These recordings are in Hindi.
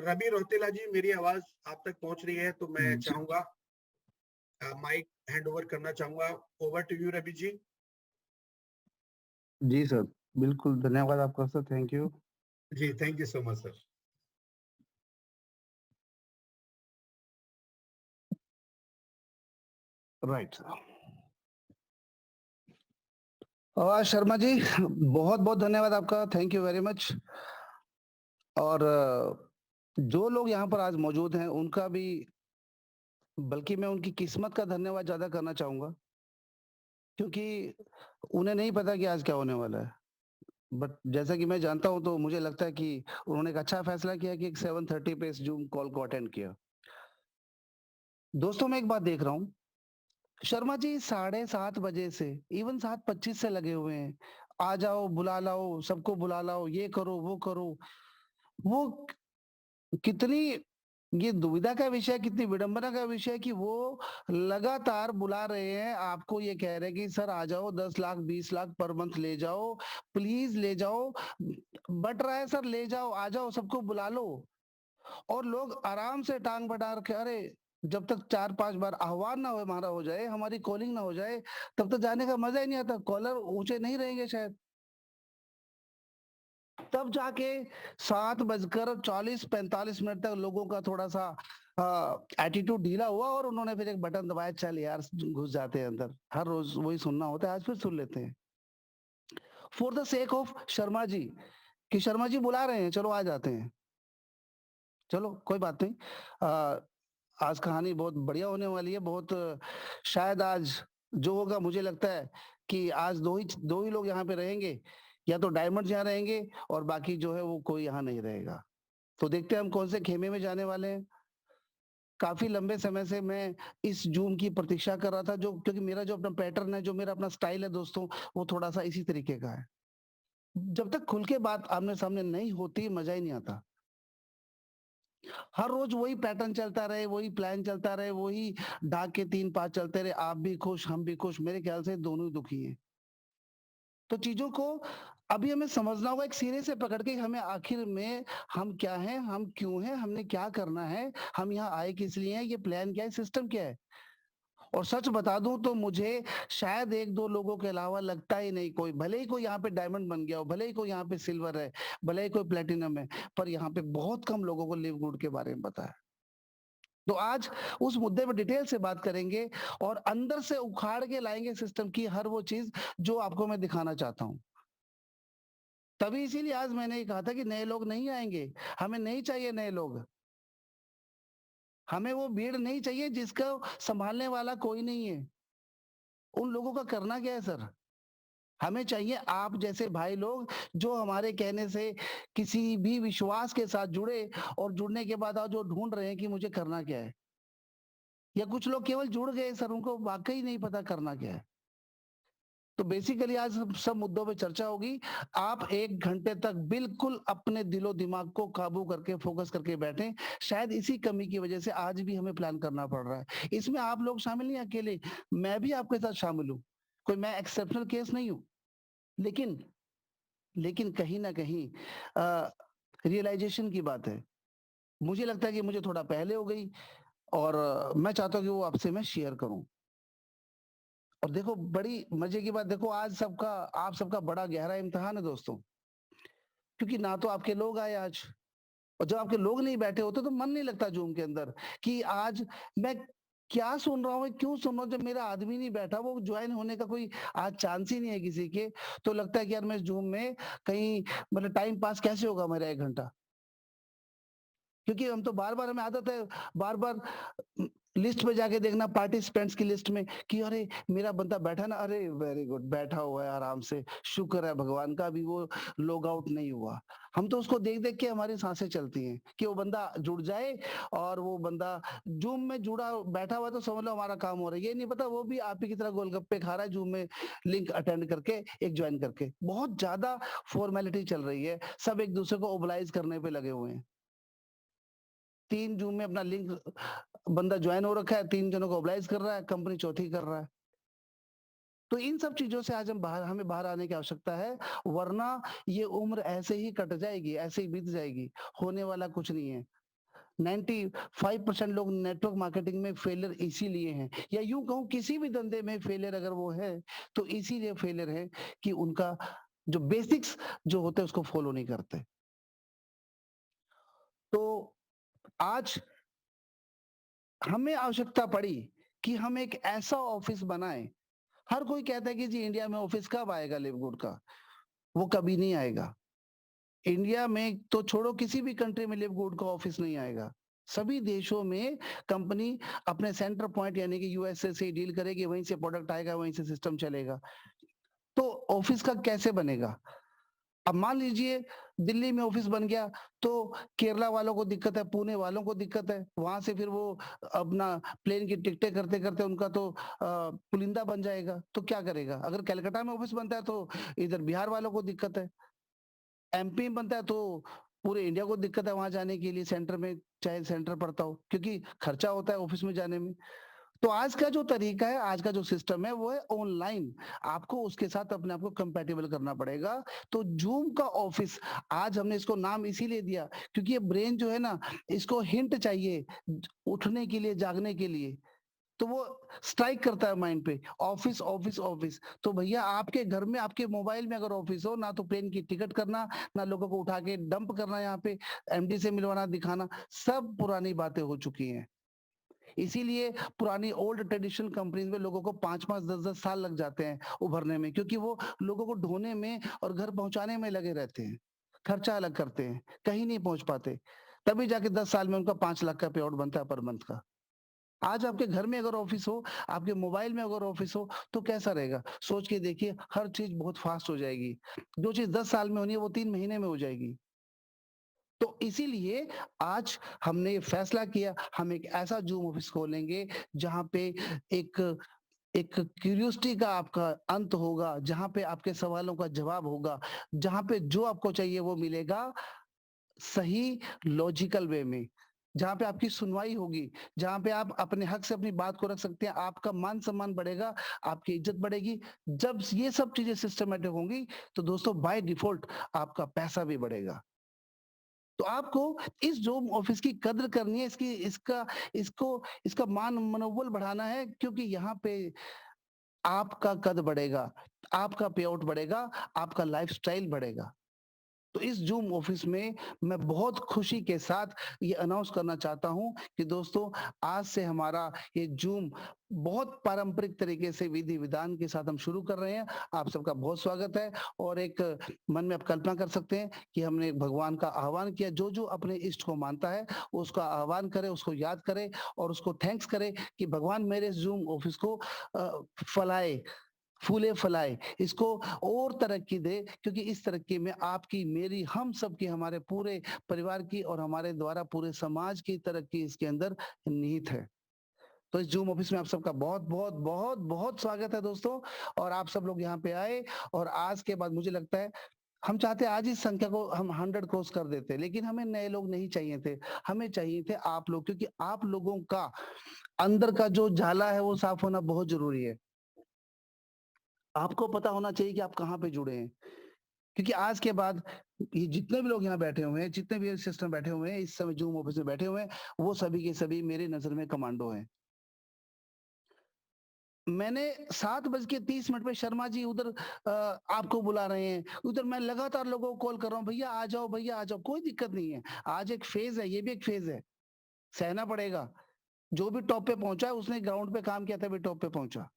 रवि रौतेला जी, मेरी आवाज आप तक पहुंच रही है तो मैं जी चाहूंगा माइक हैंड ओवर करना चाहूंगा। Over to you Ravi ji. जी सर, बिल्कुल धन्यवाद आपका सर, थैंक यू। जी, thank you so much sir. Right sir. Sharma ji, बहुत-बहुत धन्यवाद आपका, थैंक यू वेरी मच। और जो लोग यहाँ पर आज मौजूद हैं, उनका भी बल्कि मैं उनकी किस्मत का धन्यवाद ज़्यादा करना चाहूँगा, क्योंकि उन्हें नहीं पता कि आज क्या होने वाला है। बट जैसा कि मैं जानता हूँ, तो मुझे लगता है कि उन्होंने एक अच्छा फैसला किया कि एक 7:30 पे इस ज़ूम कॉल को अटेंड किया। दोस्तों, मैं एक बात देख रहा हूँ, शर्मा जी 7:30 बजे से इवन 7:25 से लगे हुए हैं। आ जाओ, बुला लाओ, सबको बुला लाओ, ये करो, वो करो। वो कितनी ये दुविधा का विषय है, कितनी विडंबना का विषय है कि वो लगातार बुला रहे हैं, आपको ये कह रहे हैं कि सर आ जाओ, 10 लाख, 20 लाख पर मंथ ले जाओ, प्लीज़ ले जाओ। बँट रहा है सर, ले जाओ, आ जाओ, सबको बुला लो। और लोग आराम से टांग बटा रखे, अरे जब तक 4-5 बार आह्वान ना हो हमारा हो जाए, हमारी कॉलिंग ना हो जाए, तब तक जाने का मजा ही नहीं आता। कॉलर ऊंचे नहीं रहेंगे शायद। तब जाके 7:40-45 तक लोगों का थोड़ा सा एटीट्यूड ढीला हुआ और उन्होंने फिर एक बटन दबाया, चल यार घुस जाते हैं अंदर। हर रोज वही सुनना होता है, आज फिर सुन लेते हैं। For the sake of Sharma ji, कि शर्मा जी बुला रहे हैं, चलो आ जाते हैं। चलो कोई बात नहीं। आज कहानी बहुत बढ़िया होने वाली है। बहुत शायद आज जो होगा, मुझे लगता है कि आज 2 ही लोग यहाँ पे रहेंगे, या तो डायमंड्स यहाँ रहेंगे और बाकी जो है वो कोई यहाँ नहीं रहेगा। तो देखते हैं हम कौन से खेमे में जाने वाले हैं। काफ़ी लंबे समय से मैं इस ज़ूम की प्रतीक्षा कर रहा था, जो क्योंकि मेरा जो अपना पैटर्न है, जो मेरा अपना स्टाइल है दोस्तों, वो थोड़ा-सा इसी तरीके का है। जब तक खुल के बात आमने-सामने नहीं होती, मज़ा ही नहीं आता। हर रोज वही पैटर्न चलता रहे, वही प्लान चलता रहे, वही ढाक के 3-5 चलते रहे, आप भी खुश, हम भी खुश, मेरे ख्याल से दोनों ही दुखी हैं। तो चीज़ों को अभी हमें समझना होगा, एक सिरे से पकड़ के हमें आखिर में हम क्या हैं, हम क्यों हैं, हमने क्या करना है, हम यहाँ आए किस लिए हैं, ये प्लान क्या है, सिस्टम क्या है। और सच बता दूँ तो मुझे शायद 1-2 लोगों के अलावा लगता ही नहीं कोई, भले ही कोई यहाँ पे डायमंड बन गया हो, भले ही कोई यहाँ पे सिल्वर है, भले ही कोई प्लैटिनम है, पर यहाँ पे बहुत कम लोगों को लिव गुड के बारे में पता है। तो आज उस मुद्दे पे डिटेल से बात करेंगे और अंदर से उखाड़ के लाएँगे सिस्टम की हर वो चीज़ जो आपको मैं दिखाना चाहता हूँ। तभी इसीलिए आज मैंने ये कहा था कि नए लोग नहीं आएँगे, हमें नहीं चाहिए नए लोग। हमें वो भीड़ नहीं चाहिए जिसको सँभालने वाला कोई नहीं है। उन लोगों का करना क्या है सर? हमें चाहिए आप जैसे भाई लोग, जो हमारे कहने से किसी भी विश्वास के साथ जुड़े और जुड़ने के बाद आज जो ढूँढ रहे हैं कि मुझे करना क्या है? या कुछ लोग केवल जुड़ गए सर, उनको वाक़ई नहीं पता करना क्या है। तो बेसिकली आज सब मुद्दों पे चर्चा होगी। आप 1 घंटे तक बिल्कुल अपने दिलो-दिमाग को काबू करके, फ़ोकस करके बैठें। शायद इसी कमी की वजह से आज भी हमें प्लान करना पड़ रहा है। इसमें आप लोग शामिल नहीं अकेले, मैं भी आपके साथ शामिल हूँ। कोई मैं एक्सेप्शनल केस नहीं हूँ। लेकिन लेकिन कहीं न कहीं अ, रियलाइज़ेशन की बात है। मुझे लगता है कि मुझे थोड़ा पहले हो गई और मैं चाहता हूँ कि वो आपसे मैं शेयर करूँ। और देखो बड़ी मज़े की बात, देखो आज सबका आप सबका बड़ा गहरा इम्तिहान है दोस्तों, क्योंकि ना तो आपके लोग आए आज, और जब आपके लोग नहीं बैठे होते तो मन नहीं लगता ज़ूम के अंदर कि आज मैं क्या सुन रहा हूँ, क्यों सुन रहा हूँ। जब मेरा आदमी नहीं बैठा, वो जॉइन होने का कोई आज चांस ही नहीं है किसी के, तो लगता है कि यार मैं ज़ूम में कहीं मतलब टाइम पास कैसे होगा मेरा 1 घंटा। क्योंकि हम तो बार-बार हमें आदत है बार-बार लिस्ट में जाके देखना, पार्टिसिपेंट्स की लिस्ट में कि अरे मेरा बंदा बैठा ना, अरे वेरी गुड, बैठा हुआ है आराम से, शुक्र है भगवान का अभी वो लॉग आउट नहीं हुआ। हम तो उसको देख-देख के हमारी सांसें चलती हैं कि वो बंदा जुड़ जाए, और वो बंदा ज़ूम में जुड़ा बैठा हुआ है तो समझ लो हमारा काम हो रहा है। ये नहीं पता वो भी आप ही की तरह गोलगप्पे खा रहा है ज़ूम में, लिंक अटेंड करके, एक जॉइन करके। बहुत ज़्यादा फॉर्मेलिटी चल रही है, सब एक-दूसरे को ओबलाइज़ करने पे लगे हुए हैं। 3 जून में अपना लिंक बंदा जॉइन हो रखा है, 3 जनों को ओबलाइज़ कर रहा है, कंपनी चौथी कर रहा है। तो इन सब चीज़ों से आज हमें बाहर आने की आवश्यकता है, वरना ये उम्र ऐसे ही कट जाएगी, ऐसे ही बीत जाएगी, होने वाला कुछ नहीं है। 95% लोग नेटवर्क मार्केटिंग में फेलियर इसीलिए हैं, या यूं कहूं किसी भी धंधे में फेलियर अगर वो है तो इसीलिए फेलियर है कि उनका जो बेसिक्स जो होते हैं उसको फॉलो नहीं करते। तो आज हमें आवश्यकता पड़ी कि हम एक ऐसा ऑफिस बनाएं। हर कोई कहता है कि जी इंडिया में ऑफिस कब आएगा लिवगुड का? वो कभी नहीं आएगा। इंडिया में तो छोड़ो, किसी भी कंट्री में लिवगुड का ऑफिस नहीं आएगा। सभी देशों में कंपनी अपने सेंटर पॉइंट यानी कि यूएसए से डील करेगी, वहीं से प्रोडक्ट आएगा, वहीं से सिस्टम चलेगा। तो ऑफिस का कैसे बनेगा? अब मान लीजिए दिल्ली में ऑफिस बन गया तो केरला वालों को दिक्कत है, पुणे वालों को दिक्कत है, वहां से फिर वो अपना प्लेन की टिकटें करते करते उनका तो पुलिंदा बन जाएगा। तो क्या करेगा? अगर कलकत्ता में ऑफिस बनता है तो इधर बिहार वालों को दिक्कत है, एमपी में बनता है तो पूरे इंडिया को दिक्कत है वहां जाने के लिए, सेंटर में चाहे सेंटर पड़ता हो, क्योंकि खर्चा होता है ऑफिस में जाने में। तो आज का जो तरीका है, आज का जो सिस्टम है वो है ऑनलाइन। आपको उसके साथ अपने आप को कंपैटिबल करना पड़ेगा। तो जूम का ऑफिस, आज हमने इसको नाम इसीलिए दिया क्योंकि ये ब्रेन जो है ना, इसको हिंट चाहिए उठने के लिए, जागने के लिए। तो वो स्ट्राइक करता है माइंड पे, ऑफिस ऑफिस ऑफिस। तो भैया आपके घर में, आपके मोबाइल में अगर ऑफिस हो ना, तो प्लेन की टिकट करना, ना लोगों को उठा के डंप करना, यहाँ पे एमडी से मिलवाना, दिखाना, सब पुरानी बातें हो चुकी हैं। इसीलिए पुरानी ओल्ड ट्रेडिशनल कंपनीज में लोगों को 5-5 10-10 साल लग जाते हैं उभरने में, क्योंकि वो लोगों को ढोने में और घर पहुंचाने में लगे रहते हैं, खर्चा अलग करते हैं, कहीं नहीं पहुंच पाते। तभी जाके 10 साल में उनका 5 लाख का पे आउट बनता है पर मंथ का। आज आपके घर में अगर ऑफिस हो, आपके मोबाइल में अगर ऑफिस हो, तो कैसा रहेगा? सोच के देखिए, हर चीज बहुत फास्ट हो जाएगी। जो चीज 10 साल में होनी है वो 3 महीने में हो जाएगी। तो इसीलिए आज हमने ये फैसला किया, हम एक ऐसा जूम ऑफिस खोलेंगे जहां पे एक एक क्यूरियोसिटी का आपका अंत होगा, जहां पे आपके सवालों का जवाब होगा, जहां पे जो आपको चाहिए वो मिलेगा सही लॉजिकल वे में, जहां पे आपकी सुनवाई होगी, जहां पे आप अपने हक से अपनी बात को रख सकते हैं, आपका मान सम्मान बढ़ेगा, आपकी इज्जत बढ़ेगी। जब ये सब चीजें सिस्टमेटिक होंगी तो दोस्तों बाय डिफॉल्ट आपका पैसा भी बढ़ेगा। तो आपको इस जॉब ऑफिस की कद्र करनी है, इसकी इसका इसको इसका मान मनोबल बढ़ाना है, क्योंकि यहाँ पे आपका कद बढ़ेगा, आपका पे आउट बढ़ेगा, आपका लाइफस्टाइल बढ़ेगा। तो इस जूम ऑफिस में मैं बहुत खुशी के साथ ये अनाउंस करना चाहता हूं कि दोस्तों, आज से हमारा ये जूम बहुत पारंपरिक तरीके से विधि विधान के साथ हम शुरू कर रहे हैं। आप सबका बहुत स्वागत है। और एक मन में आप कल्पना कर सकते हैं कि हमने एक भगवान का आह्वान किया, जो जो अपने इष्ट को मानता है उसका आह्वान करे, उसको याद करे और उसको थैंक्स करे कि भगवान मेरे इस जूम ऑफिस को फलाए, फूले फलाए, इसको और तरक्की दे, क्योंकि इस तरक्की में आपकी, मेरी, हम सब की, हमारे पूरे परिवार की और हमारे द्वारा पूरे समाज की तरक्की इसके अंदर निहित है। तो इस जूम ऑफिस में आप सबका बहुत बहुत बहुत बहुत स्वागत है दोस्तों। और आप सब लोग यहाँ पे आए, और आज के बाद मुझे लगता है हम चाहते आज इस संख्या को हम 100 क्रॉस कर देते, लेकिन हमें नए लोग नहीं चाहिए थे, हमें चाहिए थे आप लोग, क्योंकि आप लोगों का अंदर का जो जाला है वो साफ होना बहुत जरूरी है। आपको पता होना चाहिए कि आप कहाँ पे जुड़े हैं, क्योंकि आज के बाद ये जितने भी लोग यहाँ बैठे हुए हैं, जितने भी सिस्टम बैठे हुए हैं, इस समय जूम ऑफिस में बैठे हुए हैं, वो सभी के सभी मेरी नजर में कमांडो हैं। मैंने 7:30 पे शर्मा जी उधर आपको बुला रहे हैं, उधर मैं लगातार लोगों को कॉल कर रहा हूँ, भैया आ जाओ, भैया आ जाओ, कोई दिक्कत नहीं है। आज एक फेज है, ये भी एक फेज है, सहना पड़ेगा। जो भी टॉप पे पहुंचा है उसने ग्राउंड पे काम किया तभी टॉप पे पहुंचा।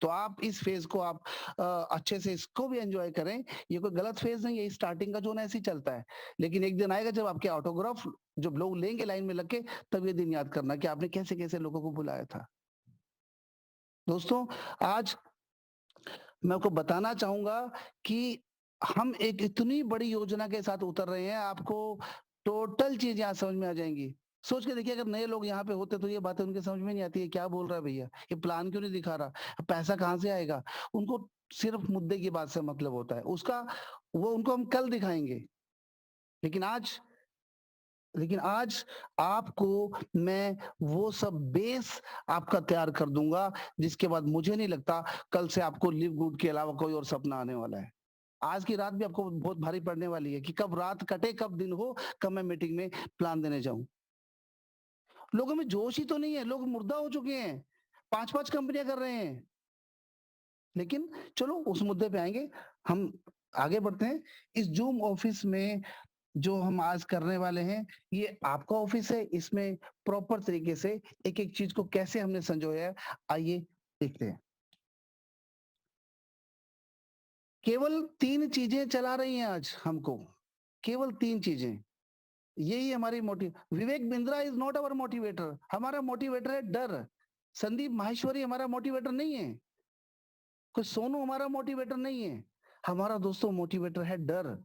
तो आप इस फेज को आप अच्छे से इसको भी एंजॉय करें। ये कोई गलत फेज नहीं है, स्टार्टिंग का जो ना ऐसे ही चलता है, लेकिन एक दिन आएगा जब आपके ऑटोग्राफ जब लोग लेंगे लाइन में लग के, तब ये दिन याद करना कि आपने कैसे कैसे लोगों को बुलाया था। दोस्तों, आज मैं आपको बताना चाहूंगा कि हम एक इतनी बड़ी योजना के साथ उतर रहे हैं, आपको टोटल चीज यहाँ समझ में आ जाएंगी। सोच के देखिए, अगर नए लोग यहाँ पे होते तो ये बातें उनके समझ में नहीं आती है, क्या बोल रहा है भैया, ये प्लान क्यों नहीं दिखा रहा, पैसा कहाँ से आएगा। उनको सिर्फ मुद्दे की बात से मतलब होता है उसका, वो उनको हम कल दिखाएंगे। लेकिन आज लेकिन आज आपको मैं वो सब बेस आपका तैयार कर दूंगा, जिसके बाद मुझे नहीं लगता कल से आपको लिव गुड के अलावा कोई और सपना आने वाला है। आज की रात भी आपको बहुत भारी पड़ने वाली है कि कब रात कटे, कब दिन हो, कब मैं मीटिंग में प्लान देने जाऊं। लोगों में जोश ही तो नहीं है, लोग मुर्दा हो चुके हैं, 5-5 कंपनियां कर रहे हैं। लेकिन चलो उस मुद्दे पे आएंगे, हम आगे बढ़ते हैं। इस जूम ऑफिस में जो हम आज करने वाले हैं, ये आपका ऑफिस है, इसमें प्रॉपर तरीके से एक एक चीज को कैसे हमने संजोया है, आइए देखते हैं। केवल 3 चीजें चला रही हैं आज हमको, केवल 3 चीजें, यही हमारी motive. Vivek Bindra is not our motivator, हमारा मोटिवेटर है डर। संदीप माहेश्वरी हमारा मोटिवेटर नहीं है, कोई सोनू हमारा मोटिवेटर नहीं है। हमारा दोस्तों मोटिवेटर है डर,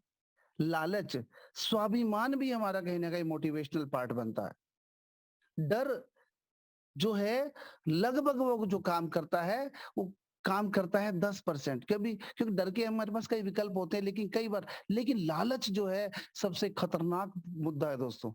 लालच, स्वाभिमान भी हमारा कहीं ना कहीं मोटिवेशनल पार्ट बनता है। डर जो है लगभग वो जो काम करता है वो काम करता है 10%, क्योंकि डर के हमारे पास कई विकल्प होते हैं, लेकिन कई बार, लेकिन लालच जो है सबसे खतरनाक मुद्दा है दोस्तों।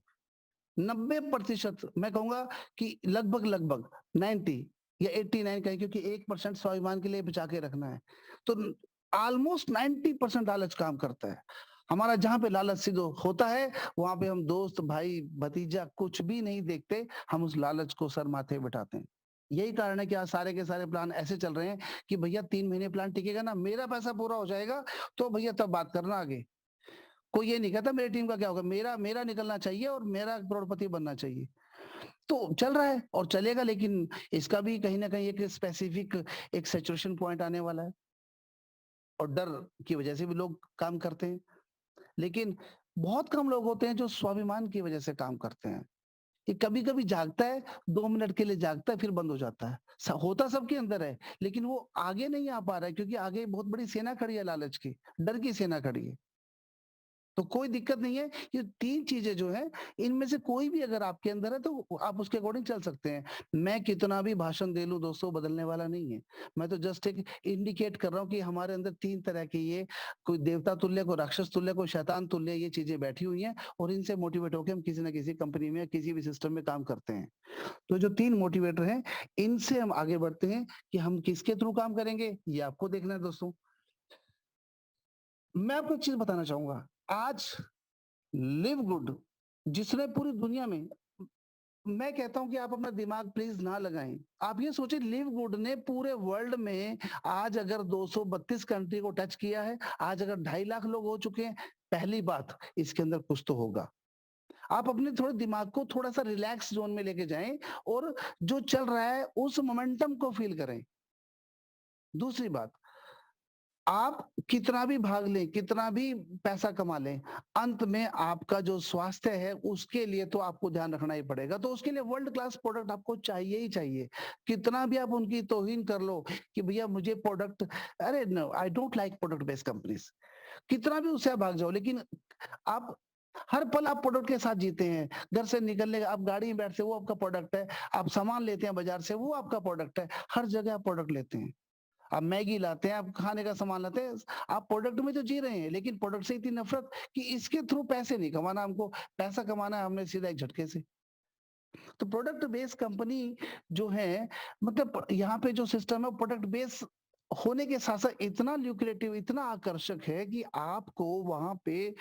90% मैं कहूंगा कि लगभग लगभग 90 या 89 कहें, क्योंकि 1% स्वाभिमान के लिए बचा के रखना है, तो ऑलमोस्ट 90% लालच काम करता है हमारा। जहां पे लालच सिद्ध होता है वहां पे हम दोस्त भाई भतीजा कुछ भी नहीं देखते, हम उस लालच को सर माथे बिठाते हैं। यही कारण है कि आज सारे के सारे प्लान ऐसे चल रहे हैं कि भैया 3 महीने प्लान टिकेगा ना, मेरा पैसा पूरा हो जाएगा तो भैया तब बात करना आगे। कोई ये नहीं कहता मेरी टीम का क्या होगा, मेरा मेरा निकलना चाहिए और मेरा करोड़पति बनना चाहिए। तो चल रहा है और चलेगा, लेकिन इसका भी कहीं ना कहीं एक स्पेसिफिक एक सैचुरेशन पॉइंट आने वाला है, और डर की वजह से भी लोग काम करते हैं। लेकिन बहुत कम लोग होते हैं जो स्वाभिमान की वजह से काम करते हैं। ये कभी कभी जागता है, 2 मिनट के लिए जागता है, फिर बंद हो जाता है। होता सबके अंदर है, लेकिन वो आगे नहीं आ पा रहा है, क्योंकि आगे बहुत बड़ी सेना खड़ी है, लालच की, डर की सेना खड़ी है। तो कोई दिक्कत नहीं है, ये 3 चीजें जो है इनमें से कोई भी अगर आपके अंदर है तो आप उसके अकॉर्डिंग चल सकते हैं। मैं कितना भी भाषण दे लूं दोस्तों, बदलने वाला नहीं है। मैं तो जस्ट एक इंडिकेट कर रहा हूं कि हमारे अंदर 3 तरह के, ये कोई देवता तुल्य, कोई राक्षस तुल्य, कोई शैतान तुल्य, ये चीजें बैठी हुई हैं, और इनसे मोटिवेट होकर हम किसी ना किसी कंपनी में, किसी भी सिस्टम में काम करते हैं। तो जो 3 मोटिवेटर हैं, इनसे हम आगे बढ़ते हैं कि हम किसके थ्रू काम करेंगे, ये आपको देखना है दोस्तों। मैं आपको एक चीज बताना चाहूंगा, आज लिव गुड जिसने पूरी दुनिया में, मैं कहता हूं कि आप अपना दिमाग प्लीज ना लगाएं। आप ये सोचिए, लिव गुड ने पूरे वर्ल्ड में आज अगर 232 कंट्री को टच किया है, आज अगर 2.5 लाख लोग हो चुके हैं, पहली बात इसके अंदर कुछ तो होगा। आप अपने थोड़े दिमाग को थोड़ा सा रिलैक्स जोन में लेके जाएं और जो चल रहा है उस मोमेंटम को फील करें। दूसरी बात, आप कितना भी भाग लें, कितना भी पैसा कमा लें, अंत में आपका जो स्वास्थ्य है उसके लिए तो आपको ध्यान रखना ही पड़ेगा। तो उसके लिए वर्ल्ड क्लास प्रोडक्ट आपको चाहिए ही चाहिए। कितना भी आप उनकी तौहीन कर लो कि भैया मुझे प्रोडक्ट, अरे no I don't like product based companies, कितना भी उससे आप भाग जाओ, लेकिन आप हर पल आप प्रोडक्ट के साथ जीते हैं। घर से निकलने का, आप गाड़ी में बैठते, वो आपका प्रोडक्ट है। आप सामान लेते हैं बाजार से, वो आपका प्रोडक्ट है। हर जगह आप प्रोडक्ट लेते हैं, आप मैगी लाते हैं, आप खाने का सामान लाते हैं, आप प्रोडक्ट में तो जी रहे हैं, लेकिन प्रोडक्ट से इतनी नफरत कि इसके थ्रू पैसे नहीं कमाना, हमको पैसा कमाना है हमने सीधा एक झटके से। तो प्रोडक्ट बेस्ड कंपनी जो है, मतलब यहाँ पे जो सिस्टम है प्रोडक्ट बेस्ड होने के साथ साथ इतना ल्यूक्रेटिव, इतना आकर्षक है कि आपको वहां पे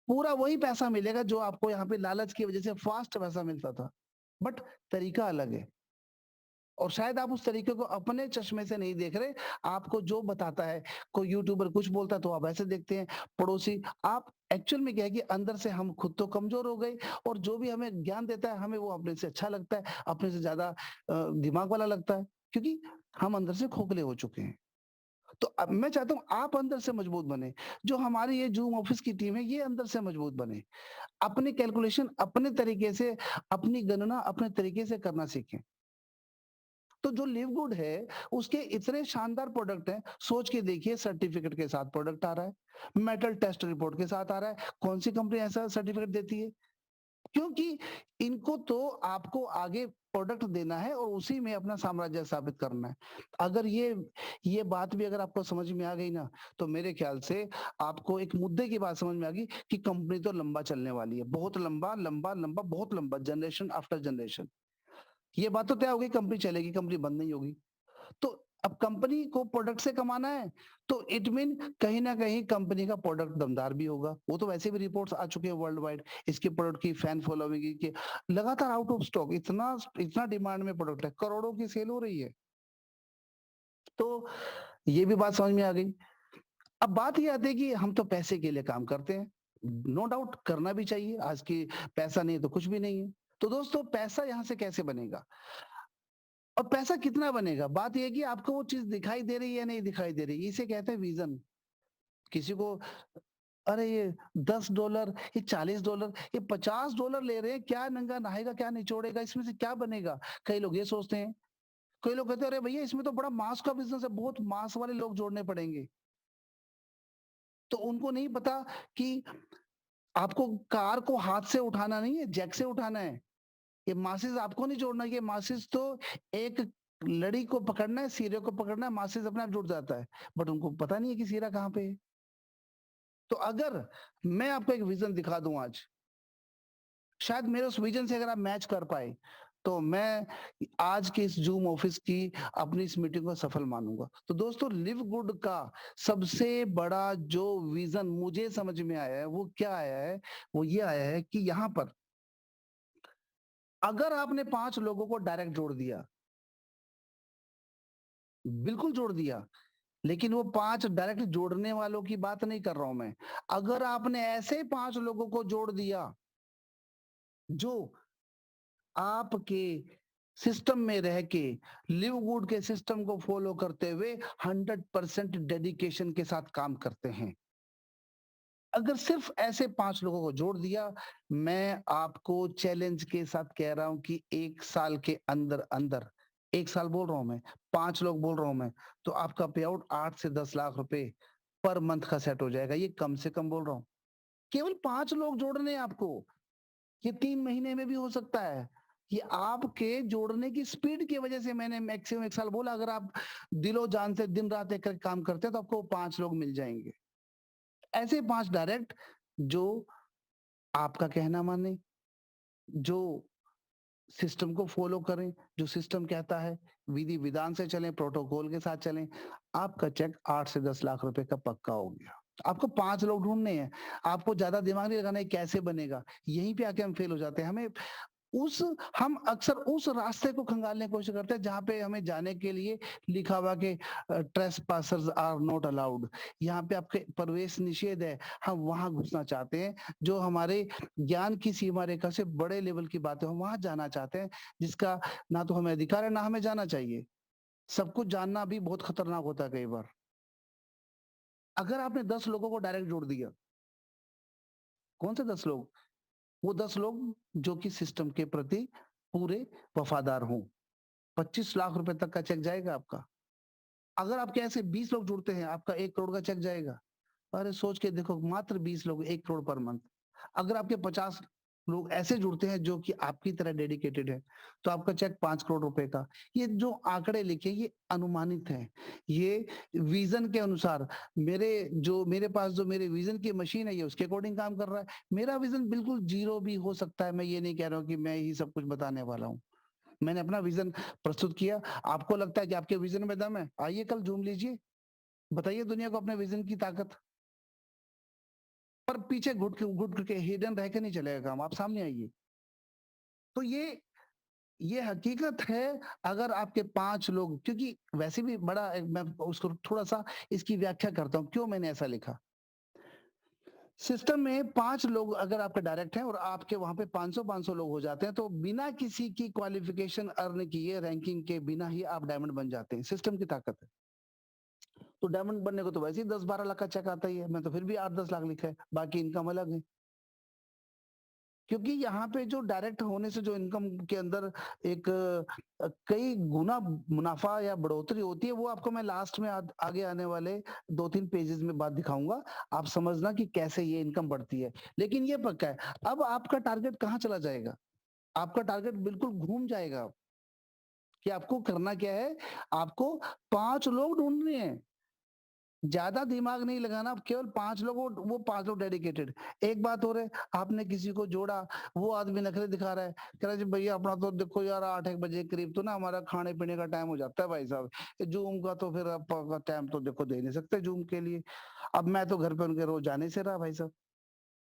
पूरा वही पैसा मिलेगा जो आपको यहाँ पे लालच की वजह से फास्ट पैसा मिलता था, बट तरीका अलग है। और शायद आप उस तरीके को अपने चश्मे से नहीं देख रहे, आपको जो बताता है, कोई यूट्यूबर कुछ बोलता है तो आप ऐसे देखते हैं, पड़ोसी, आप एक्चुअल में क्या है कि अंदर से हम खुद तो कमजोर हो गए, और जो भी हमें ज्ञान देता है हमें वो अपने से अच्छा लगता है, अपने से ज्यादा दिमाग वाला लगता है, क्योंकि हम अंदर से खोखले हो चुके हैं। तो अब मैं चाहता हूं आप अंदर से मजबूत बने। जो हमारी ये जूम ऑफिस की टीम है, ये अंदर से मजबूत बने, अपनी कैलकुलेशन अपने तरीके से, अपनी गणना अपने तरीके से करना सीखें। तो जो लिव गुड है उसके इतने शानदार प्रोडक्ट हैं, सोच के देखिए, सर्टिफिकेट के साथ प्रोडक्ट आ रहा है, मेटल टेस्ट रिपोर्ट के साथ आ रहा है। कौन सी कंपनी ऐसा सर्टिफिकेट देती है? क्योंकि इनको तो आपको आगे प्रोडक्ट देना है और उसी में अपना साम्राज्य स्थापित करना है। अगर ये बात भी अगर आपको समझ में आ गई ना, तो मेरे ख्याल से आपको एक मुद्दे की बात समझ में आ गई कि कंपनी तो लंबा चलने वाली है, बहुत लंबा लंबा लंबा, बहुत लंबा, जनरेशन आफ्टर जनरेशन। ये बात तो तय हो गई, कंपनी चलेगी, कंपनी बंद नहीं होगी। तो अब कंपनी को प्रोडक्ट से कमाना है, तो इट मीन कहीं न कहीं कंपनी का प्रोडक्ट दमदार भी होगा। वो तो वैसे भी रिपोर्ट्स आ चुके हैं वर्ल्ड वाइड, इसके प्रोडक्ट की फैन फॉलोइंग है कि लगातार आउट ऑफ स्टॉक, इतना इतना डिमांड में प्रोडक्ट है, करोड़ों की सेल हो रही है। तो ये भी बात समझ में आ गई। अब बात ये आती है कि हम तो पैसे के लिए काम करते हैं। नो डाउट करना भी चाहिए, आज की पैसा नहीं है तो कुछ भी नहीं है। तो दोस्तों पैसा यहाँ से कैसे बनेगा? और पैसा कितना बनेगा? बात ये है कि आपको वो चीज़ दिखाई दे रही है या नहीं दिखाई दे रही है, इसे कहते हैं विज़न। किसी को अरे ये $10, ये $40, ये $50 ले रहे हैं, क्या नंगा नहाएगा, क्या निचोड़ेगा, इसमें से क्या बनेगा? कई लोग ये सोचते हैं। कई लोग कहते हैं, अरे भैया इसमें तो बड़ा मास का बिज़नेस है, बहुत मास वाले लोग जोड़ने पड़ेंगे। तो उनको नहीं पता कि आपको कार को हाथ से उठाना नहीं है, जैक से उठाना है। ये मासेस आपको नहीं जोड़ना, ये मासेस तो एक लड़ी को पकड़ना है, सिरे को पकड़ना है, मासेस अपने आप जुड़ जाता है। बट उनको पता नहीं है कि सिरा कहाँ पे है। तो अगर मैं आपको एक विज़न दिखा दूँ आज, शायद मेरे उस विज़न से अगर आप मैच कर पाए, तो मैं आज के इस ज़ूम ऑफिस की अपनी इस मीटिंग को सफल मानूँगा। तो दोस्तों लिव गुड का सबसे बड़ा जो विज़न मुझे समझ में आया है, वो क्या आया है? वो ये आया है कि यहाँ पर अगर आपने 5 लोगों को डायरेक्ट जोड़ दिया, बिल्कुल जोड़ दिया, लेकिन वो 5 डायरेक्ट जोड़ने वालों की बात नहीं कर रहा हूँ मैं। अगर आपने ऐसे 5 लोगों को जोड़ दिया, जो आपके सिस्टम में रह के लिव गुड के सिस्टम को फॉलो करते हुए 100% डेडिकेशन के साथ काम करते हैं। अगर सिर्फ ऐसे 5 लोगों को जोड़ दिया, मैं आपको चैलेंज के साथ कह रहा हूं कि 1 साल के अंदर-अंदर 1 साल बोल रहा हूं मैं, 5 लोग बोल रहा हूं मैं, तो आपका पे आउट 8 से 10 लाख रुपए पर मंथ का सेट हो जाएगा। ये कम से कम बोल रहा हूं। केवल 5 लोग जोड़ने हैं आपको। ये 3 महीने में भी हो सकता है। ये आपके जोड़ने की स्पीड की वजह से मैंने मैक्सिमम 1 साल बोला। अगर आप दिलो-जान से दिन-रात एक करके काम करते हैं, तो आपको 5 लोग मिल जाएँगे। ऐसे 5 डायरेक्ट जो आपका कहना माने, जो सिस्टम को फ़ॉलो करें, जो सिस्टम कहता है, विधि-विधान से चलें, प्रोटोकॉल के साथ चलें, आपका चेक 8 से 10 लाख रुपए का पक्का हो गया। आपको 5 लोग ढूँढने हैं, आपको ज़्यादा दिमाग नहीं लगाना है कैसे बनेगा, यहीं पे आके हम फेल हो जाते हैं। उस हम अक्सर उस रास्ते को खंगालने की कोशिश करते हैं जहाँ पे हमें जाने के लिए लिखा हुआ कि ट्रेसपासर्स आर नॉट अलाउड, यहाँ पे आपके प्रवेश निषेध है, हम वहाँ घुसना चाहते हैं। जो हमारे ज्ञान की सीमा रेखा से बड़े लेवल की बातें हम वहाँ जाना चाहते हैं, जिसका ना तो हमें अधिकार है ना हमें जाना चाहिए। सब कुछ जानना भी बहुत खतरनाक होता है कई बार। अगर आपने 10 लोगों को डायरेक्ट जोड़ दिया, कौन से 10 लोग? वो 10 लोग जो कि सिस्टम के प्रति पूरे वफादार हों। 25 लाख रुपए तक का चेक जाएगा आपका। अगर आपके ऐसे 20 लोग जुड़ते हैं, आपका 1 करोड़ का चेक जाएगा। अरे सोच के देखो, मात्र 20 लोग 1 करोड़ पर मंथ। अगर आपके 50 लोग ऐसे जुड़ते हैं जो कि आपकी तरह डेडिकेटेड है, तो आपका चेक 5 करोड़ रुपए का। ये जो आंकड़े लिखे ये अनुमानित हैं। ये विज़न के अनुसार मेरे पास जो मेरे विज़न की मशीन है, ये उसके अकॉर्डिंग काम कर रहा है। मेरा विज़न बिल्कुल ज़ीरो भी हो सकता है। मैं ये नहीं कह रहा हूँ कि मैं ही सब कुछ बताने वाला हूँ। मैंने अपना विज़न प्रस्तुत किया। आपको लगता है कि आपके विज़न में दम है? आइए कल ज़ूम लीजिए। बताइए दुनिया को अपने विज़न की ताकत। पर पीछे घुट के हिडन रह के नहीं चलेगा काम। आप सामने आइए। तो ये हकीकत है। अगर आपके 5 लोग, क्योंकि वैसे भी बड़ा मैं उसको थोड़ा-सा इसकी व्याख्या करता हूँ, क्यों मैंने ऐसा लिखा। सिस्टम में 5 लोग अगर आपके डायरेक्ट हैं और आपके वहाँ पे 500-500 लोग हो जाते हैं, तो बिना किसी की क्वालिफ़िकेशन अर्न किए, रैंकिंग के बिना ही आप डायमंड बन जाते हैं। सिस्टम की ताकत है। तो डायमंड बनने को तो वैसे ही 10-12 लाख का चेक आता ही है। मैं तो फिर भी 8-10 लाख लिखा है, बाकी इनकम अलग है। क्योंकि यहाँ पे जो डायरेक्ट होने से जो इनकम के अंदर एक कई गुना मुनाफ़ा या बढ़ोतरी होती है, वो आपको मैं लास्ट में आगे आने वाले 2-3 पेजेज़ में बात दिखाऊँगा। आप समझना कि कैसे ये इनकम बढ़ती है। लेकिन ये पक्का है, अब आपका टारगेट कहाँ चला जाएगा? आपका टारगेट बिल्कुल घूम जाएगा कि आपको करना क्या है? आपको 5 लोग ढूँढने हैं। ज्यादा दिमाग नहीं लगाना, केवल 5 लोग, वो 5 लोग डेडिकेटेड। एक बात और है, आपने किसी को जोड़ा, वो आदमी नखरे दिखा रहा है, कह रहा है जी भैया अपना तो देखो यार 8-1 बजे के करीब तो ना हमारा खाने पीने का टाइम हो जाता है भाई साहब, जूम का तो फिर आपका टाइम तो देखो दे नहीं सकते जूम के लिए, अब मैं तो घर पे उनके रोज जाने से रहा भाई साहब,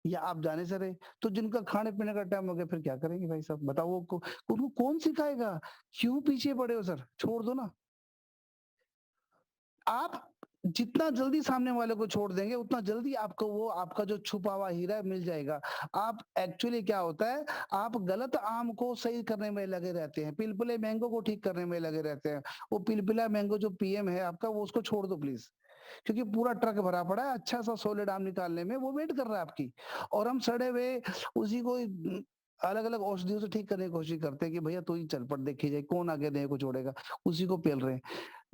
या आप जाने से रहे, तो जिनका खाने पीने का टाइम हो गया फिर क्या करेंगे भाई साहब, बताओ उनको कौन सिखाएगा? क्यों पीछे पड़े हो सर, छोड़ दो ना। आप जितना जल्दी सामने वाले को छोड़ देंगे, उतना जल्दी आपको वो आपका जो छुपा हुआ हीरा है मिल जाएगा। आप एक्चुअली क्या होता है, आप गलत आम को सही करने में लगे रहते हैं, पिलपिले मैंगो को ठीक करने में लगे रहते हैं। वो पिलपिला मैंगो जो पीएम है आपका, वो उसको छोड़ दो प्लीज, क्योंकि पूरा ट्रक भरा पड़ा है अच्छा सा सॉलिड आम निकालने में, वो वेट कर रहा है आपकी। और हम सड़े हुए उसी को अलग-अलग औषधियों से ठीक करने की कोशिश करते हैं कि भैया तू ही चल पड़, देखी जाए कौन आगे देह को छोड़ेगा, उसी को पेल रहे हैं।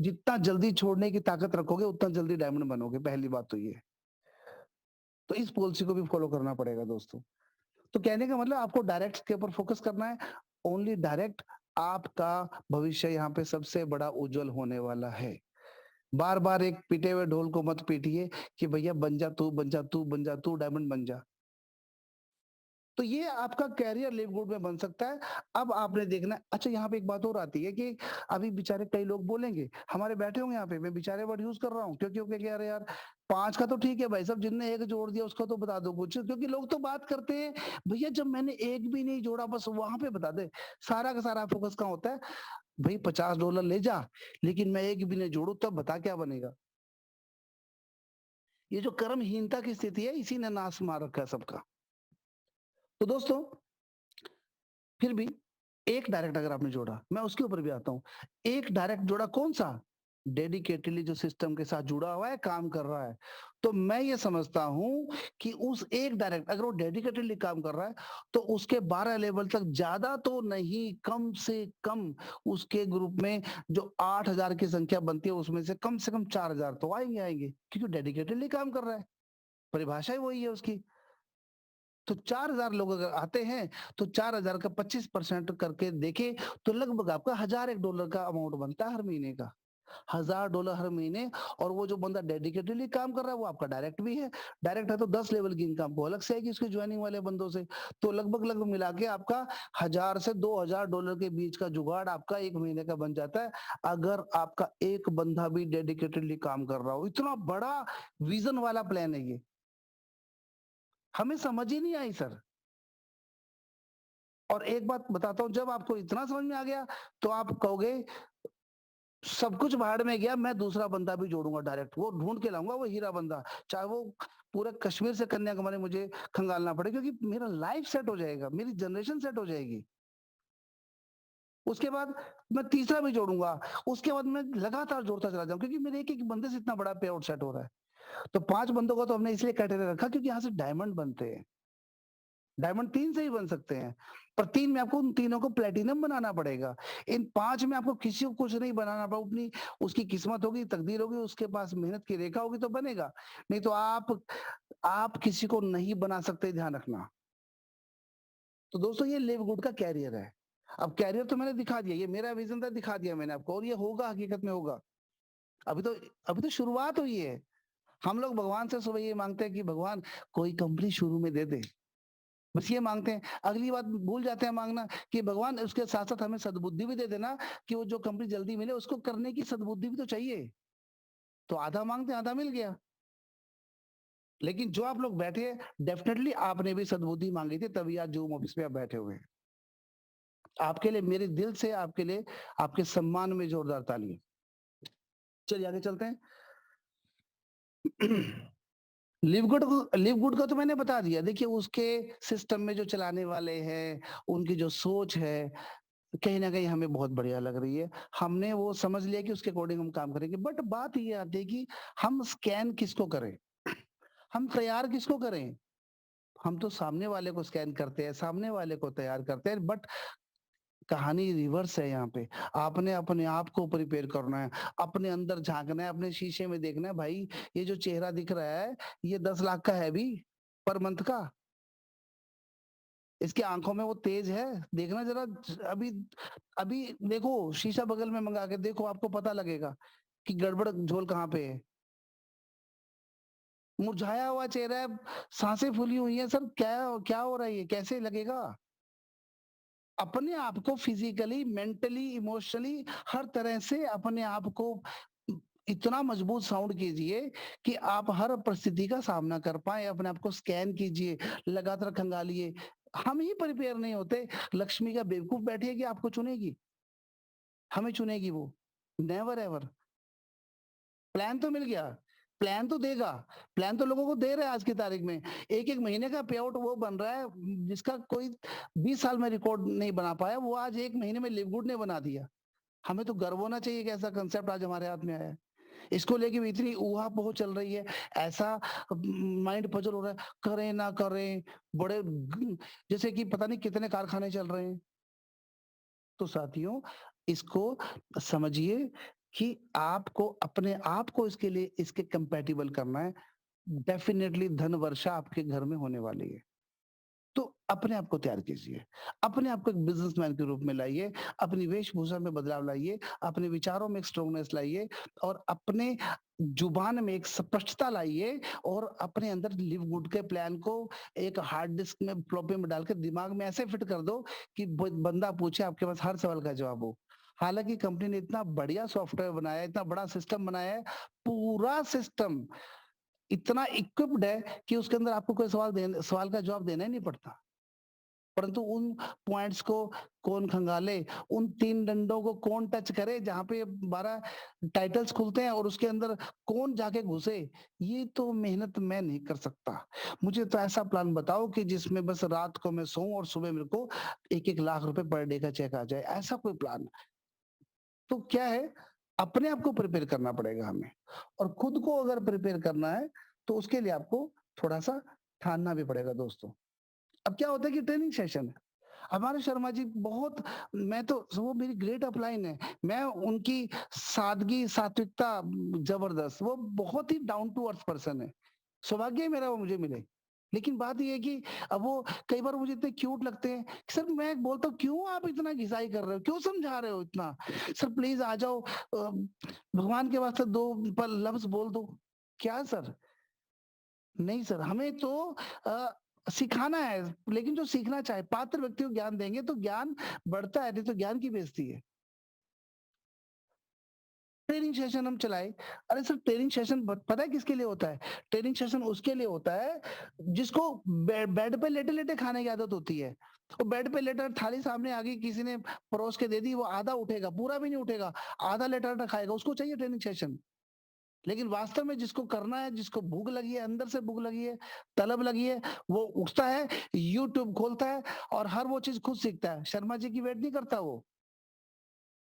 जितना जल्दी छोड़ने की ताकत रखोगे उतना जल्दी डायमंड बनोगे, पहली बात तो ये है। तो इस पॉलिसी को भी फॉलो करना पड़ेगा दोस्तों। तो कहने का मतलब आपको डायरेक्ट के ऊपर फोकस करना है, ओनली डायरेक्ट। आपका भविष्य यहाँ पे सबसे बड़ा उज्जवल होने वाला है। बार-बार एक पीटे हुए ढोल को मत पीटिए कि भैया बन जा तू, बन जा तू, बन जा तू, डायमंड बन जा। तो ये आपका करियर लिवलीहुड में बन सकता है। अब आपने देखना है, अच्छा यहाँ पे एक बात और आती है कि अभी बेचारे कई लोग बोलेंगे, हमारे बैठे होंगे यहाँ पे, मैं बेचारे वर्ड यूज़ कर रहा हूँ क्योंकि वो कह रहे यार 5 का तो ठीक है भाई साहब, जिनने 1 जोड़ दिया उसका तो बता दो कुछ, क्योंकि लोग तो बात करते हैं, भैया जब मैंने 1 भी नहीं जोड़ा बस वहाँ पे बता दे। सारा का सारा फोकस कहाँ होता है? भई $50 ले जा, लेकिन मैं 1 भी नहीं जोड़ूँ तब बता क्या बनेगा? ये जो कर्महीनता की स्थिति है, इसी ने नाश मार रखा है सबका। तो दोस्तों, फिर भी एक डायरेक्ट अगर आपने जोड़ा, मैं उसके ऊपर भी आता हूँ। एक डायरेक्ट जोड़ा कौन-सा? डेडिकेटेडली जो सिस्टम के साथ जुड़ा हुआ है, काम कर रहा है। तो मैं ये समझता हूँ कि उस एक डायरेक्ट अगर वो डेडिकेटेडली काम कर रहा है, तो उसके 12 लेवल तक ज़्यादा तो नहीं, कम से कम उसके ग्रुप में जो 8,000 की संख्या बनती है, उसमें से कम 4,000 तो आएँगे आएँगे, क्योंकि डेडिकेटेडली काम कर रहा है। परिभाषा ही वही है उसकी। तो 4,000 लोग अगर आते हैं, तो 4,000 का 25% करके देखें, तो लगभग आपका $1,001 का अमाउंट बनता है हर महीने का। $1,000 हर महीने। और वो जो बंदा डेडिकेटेडली काम कर रहा है, वो आपका डायरेक्ट भी है। डायरेक्ट है तो 10 लेवल की इनकम आपको अलग से आएगी उसके ज्वाइनिंग वाले बंदों से। तो लगभग मिला के आपका 1,000 से $2,000 के बीच का जुगाड़ आपका 1 महीने का बन जाता है, अगर आपका एक बंदा भी डेडिकेटेडली काम कर रहा हो। इतना बड़ा विज़न वाला प्लान है ये। हमें समझ ही नहीं आई सर। और एक बात बताता हूँ, जब आपको इतना समझ में आ गया, तो आप कहोगे सब कुछ भाड़ में गया, मैं दूसरा बंदा भी जोड़ूँगा डायरेक्ट, वो ढूँढ के लाऊँगा वो हीरा बंदा। चाहे वो पूरा कश्मीर से कन्याकुमारी मुझे खंगालना पड़े, क्योंकि मेरा लाइफ सेट हो जाएगा, मेरी जनरेशन सेट हो जाएगी। उसके बाद मैं तीसरा भी जोड़ूँगा, उसके बाद मैं लगातार जोड़ता चला जाऊँ, क्योंकि मेरे एक-एक बंदे से इतना बड़ा पे आउट सेट हो रहा है। तो 5 बंदों का तो हमने इसलिए क्राइटेरिया रखा क्योंकि यहाँ से डायमंड बनते हैं। डायमंड 3 से ही बन सकते हैं, पर 3 में आपको उन तीनों को प्लैटिनम बनाना पड़ेगा। इन 5 में आपको किसी को कुछ नहीं बनाना पड़ा, अपनी उसकी किस्मत होगी, तकदीर होगी, उसके पास मेहनत की रेखा होगी तो बनेगा। नहीं तो आप किसी को नहीं बना सकते, ध्यान रखना। तो दोस्तों ये लिव गुड का कैरियर है। अब कैरियर तो मैंने दिखा दिया, ये मेरा विज़न था, दिखा दिया मैंने आपको, और ये होगा, हकीकत में होगा। अभी तो अभी तो शुरुआत हुई है। हम लोग भगवान से सुबह ये माँगते हैं कि भगवान कोई कंपनी शुरू में दे दे। बस ये माँगते हैं। अगली बात भूल जाते हैं माँगना कि भगवान उसके साथ-साथ हमें सद्बुद्धि भी दे देना कि वो जो कंपनी जल्दी मिले उसको करने की सद्बुद्धि भी तो चाहिए। तो आधा माँगते हैं, आधा मिल गया। लेकिन जो आप लोग बैठे हैं, डेफ़िनेटली आपने भी सद्बुद्धि माँगी थी, तभी आज ज़ूम ऑफ़िस पे आप बैठे हुए हैं। आपके लिए मेरे दिल से आपके लिए आपके सम्मान में ज़ोरदार तालियाँ। चलिए आगे चलते हैं। लिव गुड का तो मैंने बता दिया। देखिए उसके सिस्टम में जो चलाने वाले हैं, उनकी जो सोच है, कहीं न कहीं हमें बहुत बढ़िया लग रही है। हमने वो समझ लिया कि उसके अकॉर्डिंग हम काम करेंगे। बट बात ये आती है कि हम स्कैन किसको करें? हम तैयार किसको करें? हम तो सामने वाले को स्कैन करते हैं, सामने वाले को तैयार करते हैं, बट कहानी रिवर्स है यहाँ पे। आपने अपने आप को प्रिपेयर करना है, अपने अंदर झाँकना है, अपने शीशे में देखना है, भाई ये जो चेहरा दिख रहा है, ये 10 लाख का है भी पर मंथ का। इसकी आँखों में वो तेज है, देखना ज़रा अभी अभी देखो, शीशा बगल में मँगा के देखो, आपको पता लगेगा कि गड़बड़ झोल कहाँ पे है। मुरझाया हुआ चेहरा है, सांसें फूली हुई हैं, सर क्या क्या हो रहा है ये? कैसे लगेगा? अपने आप को फिजिकली, मेंटली, इमोशनली हर तरह से अपने आप को इतना मजबूत साउंड कीजिए कि आप हर परिस्थिति का सामना कर पाएँ, अपने आप को स्कैन कीजिए, लगातार खंगालिए। हम ही प्रिपेयर नहीं होते, लक्ष्मी क्या बेवकूफ़ बैठी है कि आपको चुनेगी? हमें चुनेगी वो? Never ever. प्लान तो मिल गया, प्लान तो देगा, प्लान तो लोगों को दे रहा है आज की तारीख में। 1-1 महीने का पे आउट वो बन रहा है जिसका कोई 20 साल में रिकॉर्ड नहीं बना पाया, वो आज 1 महीने में लिव गुड ने बना दिया। हमें तो गर्व होना चाहिए कि ऐसा कांसेप्ट आज हमारे हाथ में आया है। इसको लेके भी इतनी ऊहा-पोह चल रही है, ऐसा माइंड पजल हो रहा है, करें ना करें, बड़े जैसे कि पता नहीं कितने कारखाने चल रहे हैं। तो साथियों, इसको समझिए कि आपको अपने आप को इसके लिए इसके कंपैटिबल करना है। डेफ़िनेटली धन वर्षा आपके घर में होने वाली है। तो अपने आप को तैयार कीजिए। अपने आप को एक बिज़नेसमैन के रूप में लाइए, अपनी वेशभूषा में बदलाव लाइए, अपने विचारों में एक स्ट्रॉन्गनेस लाइए और अपने जुबान में एक स्पष्टता लाइए और अपने अंदर लिव गुड के प्लान को एक हार्ड डिस्क में फ्लॉपी में डाल के दिमाग में ऐसे फिट कर दो कि ब बंदा पूछे आपके पास हर सवाल का जवाब हो। हालाँकि कंपनी ने इतना बढ़िया सॉफ्टवेयर बनाया है, इतना बड़ा सिस्टम बनाया है, पूरा सिस्टम इतना इक्विप्ड है कि उसके अंदर आपको कोई सवाल का जवाब देना ही नहीं पड़ता। परंतु उन पॉइंट्स को कौन खंगाले, उन 3 डंडों को कौन टच करे जहाँ पे 12 टाइटल्स खुलते हैं और उसके अंदर कौन जाके घुसे, ये तो मेहनत मैं नहीं कर सकता। मुझे तो ऐसा प्लान बताओ कि जिसमें बस रात को मैं सोऊँ और सुबह मेरे को 1-1 लाख रुपए पर डे का चेक आ जाए, ऐसा कोई प्लान। तो क्या है, अपने आप को प्रिपेयर करना पड़ेगा हमें और खुद को अगर प्रिपेयर करना है, तो उसके लिए आपको थोड़ा-सा ठानना भी पड़ेगा दोस्तों। अब क्या होता है कि ट्रेनिंग सेशन है। हमारे शर्मा जी बहुत मैं तो वो मेरी ग्रेट अपलाइन है। मैं उनकी सादगी, सात्विकता ज़बरदस्त, वो बहुत ही डाउन टू अर्थ पर्सन है। सौभाग्य है मेरा वो मुझे मिले। लेकिन बात ये है कि अब वो कई बार मुझे इतने क्यूट लगते हैं, सर मैं बोलता हूँ क्यों आप इतना घिसाई कर रहे हो? क्यों समझा रहे हो इतना? सर प्लीज़ आ जाओ भगवान के वास्ते 2 पल लफ्ज़ बोल दो। क्या सर? नहीं सर, हमें तो अ, सिखाना है, लेकिन जो सीखना चाहे पात्र व्यक्ति को ज्ञान देंगे तो ज्ञान बढ़ता है, नहीं तो ज्ञान की बेइज़्ज़ती है। ट्रेनिंग सेशन हम चलाए, अरे सर ट्रेनिंग सेशन ब पता है किसके लिए होता है? ट्रेनिंग सेशन उसके लिए होता है, जिसको बेड पे लेटे-लेटे खाने की आदत होती है। वो बेड पे लेटा थाली सामने आ गई, किसी ने परोस के दे दी, वो आधा उठेगा, पूरा भी नहीं उठेगा, आधा लेटा-लेटा खाएगा, उसको चाहिए ट्रेनिंग सेशन। लेकिन वास्तव में जिसको करना है, जिसको भूख लगी है, अंदर से भूख लगी है, तलब लगी है, वो उठता है, यूट्यूब खोलता है और हर वो चीज़ खुद सीखता है। शर्मा जी की वेट नहीं करता वो।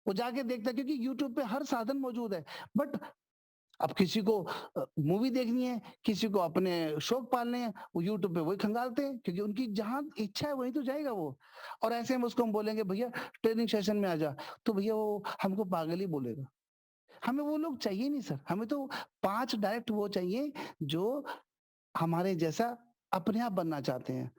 वो जाके देखता है क्योंकि यूट्यूब पे हर साधन मौजूद है। बट अब किसी को मूवी देखनी है, किसी को अपने शौक पालने हैं, वो यूट्यूब पे वही खंगालते हैं क्योंकि उनकी जहाँ इच्छा है वहीं तो जाएगा वो। और ऐसे में उसको हम बोलेंगे भैया ट्रेनिंग सेशन में आ जा, तो भैया वो हमको पागल ही बोलेगा। हमें वो लोग चाहिए नहीं सर, हमें तो 5 डायरेक्ट वो चाहिए जो हमारे जैसा अपने आप बनना चाहते हैं।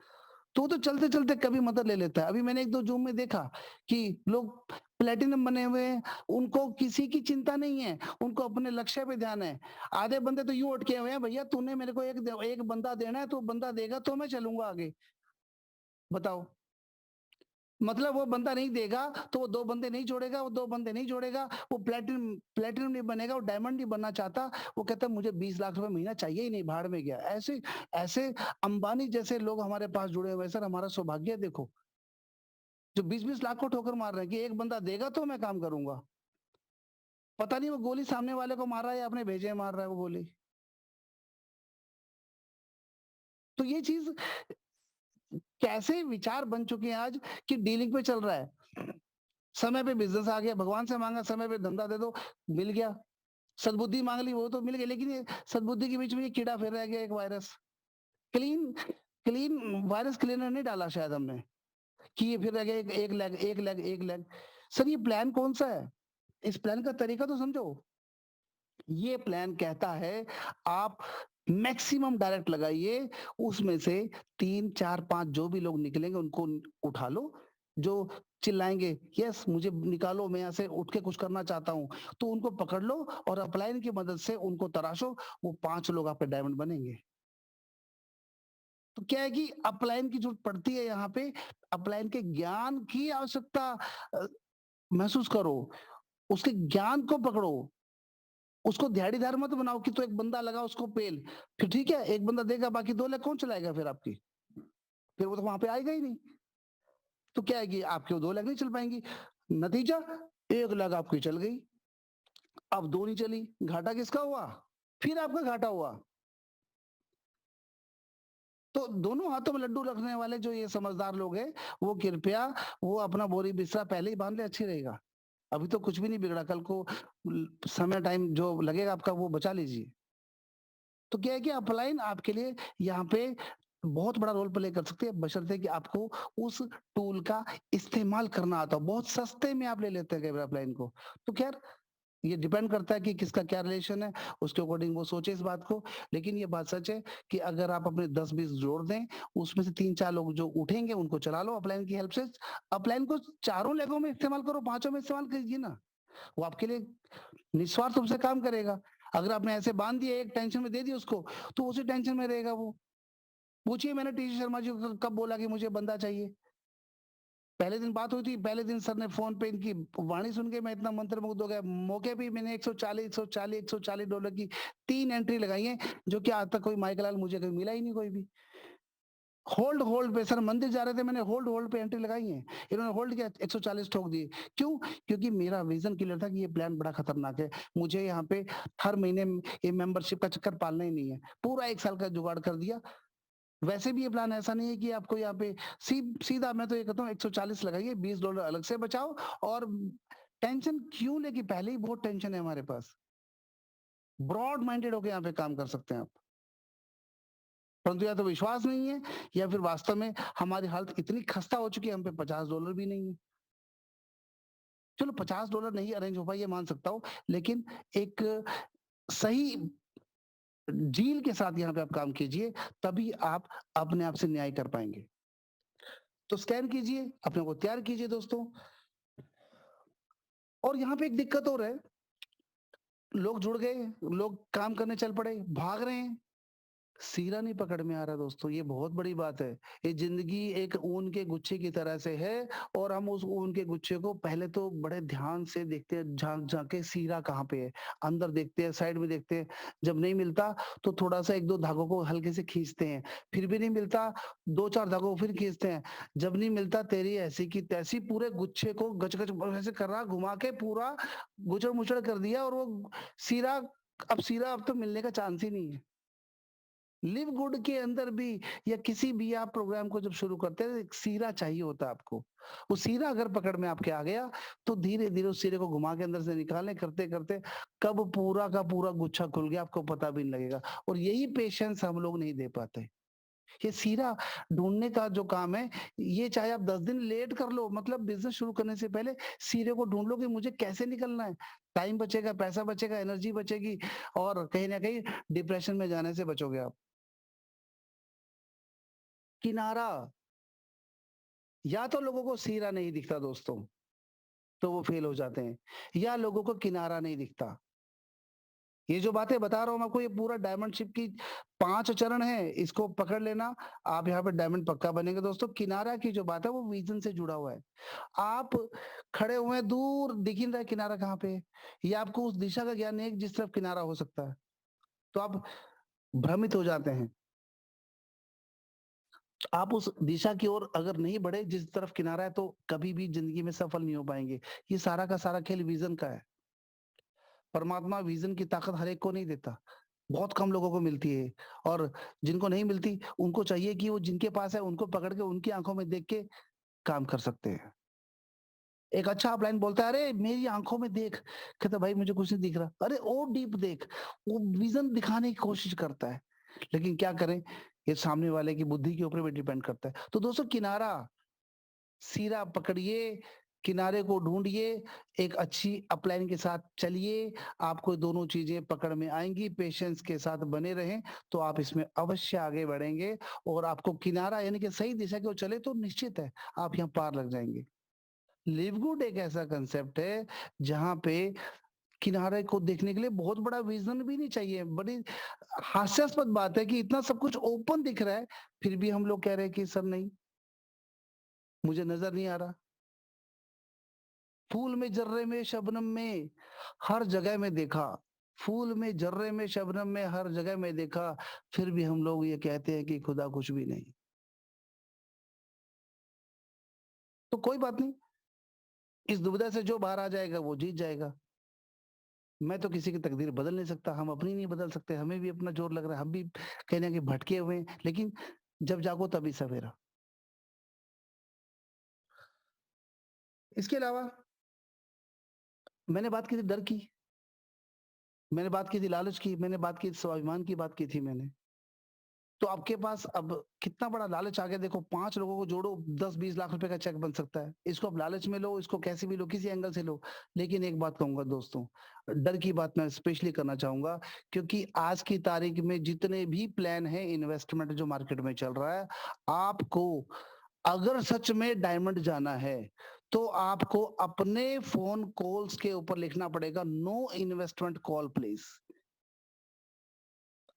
तो वो तो चलते-चलते कभी मदद ले लेता है। अभी मैंने 1-2 ज़ूम में देखा कि लोग प्लैटिनम बने हुए हैं, उनको किसी की चिंता नहीं है, उनको अपने लक्ष्य पे ध्यान है। आधे बंदे तो यूँ अटके हुए हैं, भैया तूने मेरे को एक बंदा देना है, तो बंदा देगा तो मैं चलूँगा आगे। बताओ। मतलब वो बंदा नहीं देगा, तो वो 2 बंदे नहीं जोड़ेगा, वो 2 बंदे नहीं जोड़ेगा, वो प्लैटिनम प्लैटिनम नहीं बनेगा, वो डायमंड नहीं बनना चाहता, वो कहता है मुझे 20 लाख रुपए महीना चाहिए ही नहीं, भाड़ में गया। ऐसे ऐसे अंबानी जैसे लोग हमारे पास जुड़े हुए हैं सर, हमारा सौभाग्य है देखो, जो 20-20 लाख को ठोकर मार रहे हैं कि एक बंदा देगा तो मैं काम करूँगा। पता नहीं वो गोली सामने वाले को मार रहा है या अपने भेजे में मार रहा है वो गोली। तो ये चीज़ कैसे विचार बन चुके हैं आज कि डीलिंग पे चल रहा है। समय पे बिज़नेस आ गया, भगवान से माँगा समय पे धंधा दे दो, मिल गया। सद्बुद्धि माँग ली वो तो मिल गई, लेकिन ये सद्बुद्धि के बीच में ये कीड़ा फिर रह गया एक virus. Clean clean virus cleaner नहीं डाला शायद हमने, कि ये फिर रह गया एक लेग। सर ये प्लान कौन-सा है? इस प्लान का तरीका तो समझो। ये प्लान कहता है आप मैक्सिमम डायरेक्ट लगाइए, उसमें से 3, 4, 5 जो भी लोग निकलेंगे उनको उठा लो, जो चिल्लाएंगे यस मुझे निकालो, मैं यहाँ से उठ के कुछ करना चाहता हूँ, तो उनको पकड़ लो और अपलाइन की मदद से उनको तराशो, वो 5 लोग आपके डायमंड बनेंगे। तो क्या है कि अपलाइन की जरूरत पड़ती है यहाँ पे, अपलाइन के ज्ञान की आवश्यकता महसूस करो, उसके ज्ञान को पकड़ो, उसको ध्याड़ीदार मत बनाओ कि तो एक बंदा लगा उसको पेल, फिर ठीक है एक बंदा देगा बाकी 2 लाख कौन चलाएगा फिर आपकी? फिर वो तो वहां पे आएगा ही नहीं। तो क्या है कि आपके वो 2 लाख नहीं चल पाएंगी, नतीजा 1 लाख आपकी चल गई, अब 2 नहीं चली, घाटा किसका हुआ? फिर आपका घाटा हुआ। तो दोनों हाथों में लड्डू रखने वाले जो ये समझदार लोग हैं, वो कृपया वो अपना बोरी बिस्तरा पहले ही बांध ले, अच्छी रहेगा। अभी तो कुछ भी नहीं बिगड़ा, कल को समय टाइम जो लगेगा आपका वो बचा लीजिए। तो क्या है कि अपलाइन आपके लिए यहाँ पे बहुत बड़ा रोल प्ले कर सकती है, बशर्ते कि आपको उस टूल का इस्तेमाल करना आता हो। बहुत सस्ते में आप ले लेते हैं कई बार अपलाइन को। तो खैर ये डिपेंड करता है कि किसका क्या रिलेशन है, उसके अकॉर्डिंग वो सोचे इस बात को। लेकिन ये बात सच है कि अगर आप अपने 10-20 जोड़ दें, उसमें से 3-4 लोग जो उठेंगे उनको चला लो अपलाइन की हेल्प से। अपलाइन को चारों लेगों में इस्तेमाल करो, पांचों में इस्तेमाल कीजिए ना, वो आपके लिए निस्वार्थ रूप से काम करेगा। अगर आपने ऐसे बांध दिया, एक टेंशन में दे दिया उसको, तो उसी टेंशन में रहेगा वो। पूछिए मैंने टीसी शर्मा जी को कब बोला कि मुझे बंदा चाहिए? पहले दिन बात हुई थी, पहले दिन सर ने फोन पे इनकी वाणी सुन के मैं इतना मंत्रमुग्ध हो गया। मौके पे मैंने 140 डॉलर की 3 एंट्री लगाई है, जो कि आज तक कोई माइकल मुझे कभी मिला ही नहीं कोई भी। होल्ड पे सर, मंदिर जा रहे थे, मैंने होल्ड पे एंट्री लगाई है, इन्होंने होल्ड किया 140 ठोक दिए। क्यों? क्योंकि मेरा विजन क्लियर था कि ये प्लान बड़ा खतरनाक है, मुझे यहाँ पे हर महीने ये मेंबरशिप का चक्कर पालना ही नहीं है। पूरा 1 साल का जुगाड़ कर दिया। वैसे भी ये प्लान ऐसा नहीं है कि आपको यहाँ पे सीधा मैं तो ये कहता हूँ 140 लगाइए, $20 अलग से बचाओ। और टेंशन क्यों ले, कि पहले ही बहुत टेंशन है हमारे पास। ब्रॉड माइंडेड होकर यहाँ पे काम कर सकते हैं आप, परंतु या तो विश्वास नहीं है या फिर वास्तव में हमारी हालत इतनी खस्ता हो चुकी है, हम पे $50 भी नहीं है। चलो $50 नहीं अरेंज हो पाई ये मान सकता हूँ, लेकिन एक सही डील के साथ यहाँ पे आप काम कीजिए, तभी आप अपने आप से न्याय कर पाएंगे। तो स्कैन कीजिए, अपने को तैयार कीजिए दोस्तों। और यहाँ पे एक दिक्कत और है, लोग जुड़ गए, लोग काम करने चल पड़े, भाग रहे हैं, सीरा नहीं पकड़ में आ रहा दोस्तों, ये बहुत बड़ी बात है। ये जिंदगी एक ऊन के गुच्छे की तरह से है, और हम उस ऊन के गुच्छे को पहले तो बड़े ध्यान से देखते हैं, झांक झांक के सीरा कहाँ पे है, अंदर देखते हैं, साइड में देखते हैं। जब नहीं मिलता तो थोड़ा सा 1-2 धागों को हल्के से खींचते हैं, फिर भी नहीं मिलता 2-4 धागों को फिर खींचते हैं। जब नहीं मिलता तेरी ऐसी की तैसी, पूरे गुच्छे को गच गच ऐसे कर रहा, घुमा के पूरा गुचड़ मुचड़ कर दिया, और वो सीरा, अब तो मिलने का चांस ही नहीं है। लिव गुड के अंदर भी या किसी भी आप प्रोग्राम को जब शुरू करते हैं, एक सीरा चाहिए होता है आपको। वो सीरा अगर पकड़ में आपके आ गया, तो धीरे धीरे उस सीरे को घुमा के अंदर से निकालने करते करते कब पूरा का पूरा गुच्छा खुल गया आपको पता भी नहीं लगेगा। और यही पेशेंस हम लोग नहीं दे पाते। ये सीरा ढूंढने का जो काम है, ये चाहे आप 10 दिन लेट कर लो, मतलब बिजनेस शुरू करने से पहले सीरे को ढूंढ लो कि मुझे कैसे निकलना है। टाइम बचेगा, पैसा बचेगा, एनर्जी बचेगी, और कहीं ना कहीं डिप्रेशन में जाने से बचोगे आप। किनारा, या तो लोगों को सीरा नहीं दिखता दोस्तों, तो वो फेल हो जाते हैं, या लोगों को किनारा नहीं दिखता। ये जो बातें बता रहा हूं मैं आपको, ये पूरा डायमंड शिप की 5 चरण है, इसको पकड़ लेना, आप यहाँ पे डायमंड पक्का बनेंगे दोस्तों। किनारा की जो बात है वो विजन से जुड़ा हुआ है। आप खड़े हुए हैं, दूर दिख ही नहीं रहा है किनारा कहाँ पे है, या आपको उस दिशा का ज्ञान नहीं है कि जिस तरफ किनारा हो सकता है, तो आप भ्रमित हो जाते हैं। आप उस दिशा की ओर अगर नहीं बढ़े जिस तरफ किनारा है, तो कभी भी जिंदगी में सफल नहीं हो पाएंगे। ये सारा का सारा खेल विजन का है। परमात्मा विजन की ताकत हर एक को नहीं देता, बहुत कम लोगों को मिलती है, और जिनको नहीं मिलती उनको चाहिए कि वो जिनके पास है उनको पकड़ के उनकी आंखों में देख के काम कर सकते हैं। एक अच्छा अपलाइन बोलता है, अरे मेरी आंखों में देख, कहता भाई मुझे कुछ नहीं दिख रहा, अरे और डीप देख, वो विजन दिखाने की कोशिश करता है। लेकिन क्या करें, ये सामने वाले की बुद्धि के ऊपर भी डिपेंड करता है। तो दोस्तों, किनारा सीरा पकड़िए, किनारे को ढूँढिए, एक अच्छी अपलाइन के साथ चलिए, आपको दोनों चीज़ें पकड़ में आएँगी, पेशेंस के साथ बने रहें, तो आप इसमें अवश्य आगे बढ़ेंगे और आपको किनारा यानी कि सही दिशा की ओर चले तो निश्चित है, आप यहाँ पार लग जाएँगे। लिव गुड एक ऐसा कांसेप्ट है, जहाँ पे किनारे को देखने के लिए बहुत बड़ा विज़न भी नहीं चाहिए। बड़ी हास्यास्पद बात है कि इतना सब कुछ ओपन दिख रहा है, फिर भी हम लोग कह रहे हैं कि सर नहीं, मुझे नज़र नहीं आ रहा। फूल में जर्रे में शबनम में हर जगह में देखा, फूल में जर्रे में शबनम में हर जगह में देखा, फिर भी हम लोग ये कहते हैं कि खुदा कुछ भी नहीं। तो कोई बात नहीं, इस दुविधा से जो बाहर आ जाएगा वो जीत जाएगा। मैं तो किसी की तकदीर बदल नहीं सकता, हम अपनी नहीं बदल सकते, हमें भी अपना जोर लग रहा है, हम भी कहीं न कहीं भटके हुए हैं, लेकिन जब जागो तभी सवेरा। इसके अलावा मैंने बात की थी डर की, मैंने बात की थी लालच की, मैंने बात की स्वाभिमान की बात की थी मैंने। तो आपके पास अब कितना बड़ा लालच आ गया देखो 5 लोगों को जोड़ो 10-20 लाख रुपए का चेक बन सकता है। इसको आप लालच में लो, इसको कैसे भी लो, किसी एंगल से लो। लेकिन एक बात कहूँगा दोस्तों, डर की बात मैं स्पेशली करना चाहूँगा क्योंकि आज की तारीख में जितने भी प्लान हैं इन्वेस्टमेंट जो मार्केट में चल रहा है, आपको अगर सच में डायमंड जाना है, तो आपको अपने फ़ोन कॉल्स के ऊपर लिखना पड़ेगा नो इन्वेस्टमेंट कॉल प्लीज़।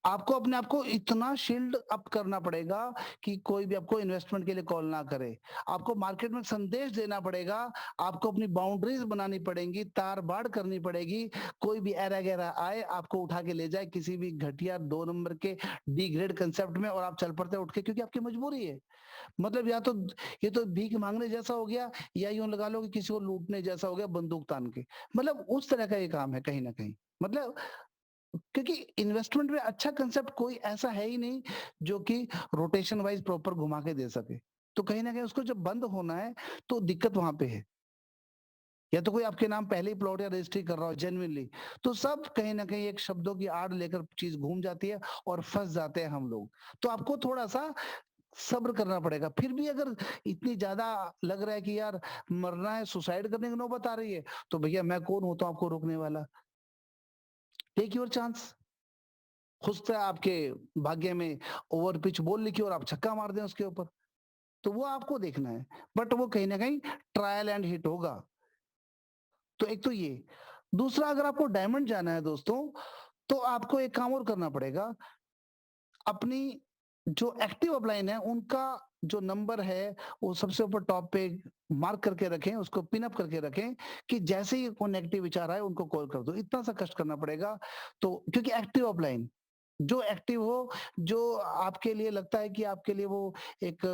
आपको अपने आप को इतना शील्ड अप करना पड़ेगा कि कोई भी आपको इन्वेस्टमेंट के लिए कॉल ना करे। आपको मार्केट में संदेश देना पड़ेगा, आपको अपनी बाउंड्रीज़ बनानी पड़ेंगी, तार-बाड़ करनी पड़ेगी। कोई भी ऐरा-गैरा आए, आपको उठा के ले जाए किसी भी घटिया 2 नंबर के डी ग्रेड कांसेप्ट में और आप चल पड़ते हैं उठ के क्योंकि आपकी मजबूरी है। मतलब या तो ये तो भीख माँगने जैसा हो गया या यूँ लगा लो कि किसी को लूटने जैसा हो गया बंदूक तान के। मतलब उस तरह का ये काम है कहीं न कहीं। मतलब क्योंकि इन्वेस्टमेंट में अच्छा कांसेप्ट कोई ऐसा है ही नहीं जो कि रोटेशन वाइज प्रॉपर घुमा के दे सके। तो कहीं न कहीं उसको जब बंद होना है तो दिक्कत वहाँ पे है। या तो कोई आपके नाम पहले ही प्लॉट या रजिस्ट्री कर रहा हो जेन्युइनली, तो सब कहीं न कहीं एक शब्दों की आड़ लेकर चीज़ घूम जाती है और फँस जाते हैं हम लोग। तो आपको थोड़ा-सा सब्र करना पड़ेगा। फिर भी अगर इतनी ज़्यादा लग रहा है कि यार मरना है, सुसाइड करने की नौबत आ रही है, तो भैया मैं कौन होता हूँ आपको रोकने वाला? Take your chance. हो सकता है आपके भाग्य में ओवर पिच बॉल लिखी हो और आप छक्का मार दें उसके ऊपर, तो वो आपको देखना है। बट वो कहीं न कहीं ट्रायल एंड हिट होगा। तो एक तो ये। दूसरा अगर आपको डायमंड जाना है दोस्तों, तो आपको एक काम और करना पड़ेगा। अपनी जो एक्टिव अपलाइन है उनका जो नंबर है, वो सबसे ऊपर टॉप पे मार्क करके रखें, उसको पिन अप करके रखें कि जैसे ही कोई नेगेटिव विचार आए उनको कॉल कर दो। इतना सा कष्ट करना पड़ेगा। तो क्योंकि एक्टिव अपलाइन जो एक्टिव हो, जो आपके लिए लगता है कि आपके लिए वो एक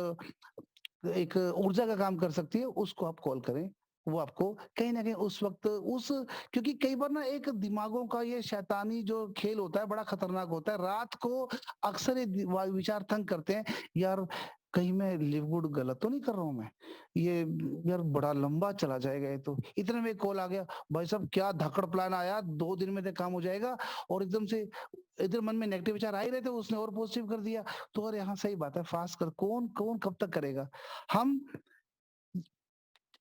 एक ऊर्जा का काम कर सकती है, उसको आप कॉल करें। वो आपको कहीं न कहीं उस वक़्त उस क्योंकि कई बार ना एक दिमागों का ये शैतानी जो खेल होता है, बड़ा खतरनाक होता है। रात को अक्सर ये विचार तंग करते हैं, यार कहीं मैं लिव गुड गलत तो नहीं कर रहा हूँ मैं? ये यार बड़ा लंबा चला जाएगा ये तो। इतने में एक कॉल आ गया, भाई साहब क्या धाकड़ प्लान आया, 2 दिन में तो काम हो जाएगा और एकदम से इधर मन में नेगेटिव विचार आ ही रहे थे, उसने और पॉजिटिव कर दिया। तो अरे हाँ, सही बात है, फास्ट कर कौन कौन कब तक करेगा? हम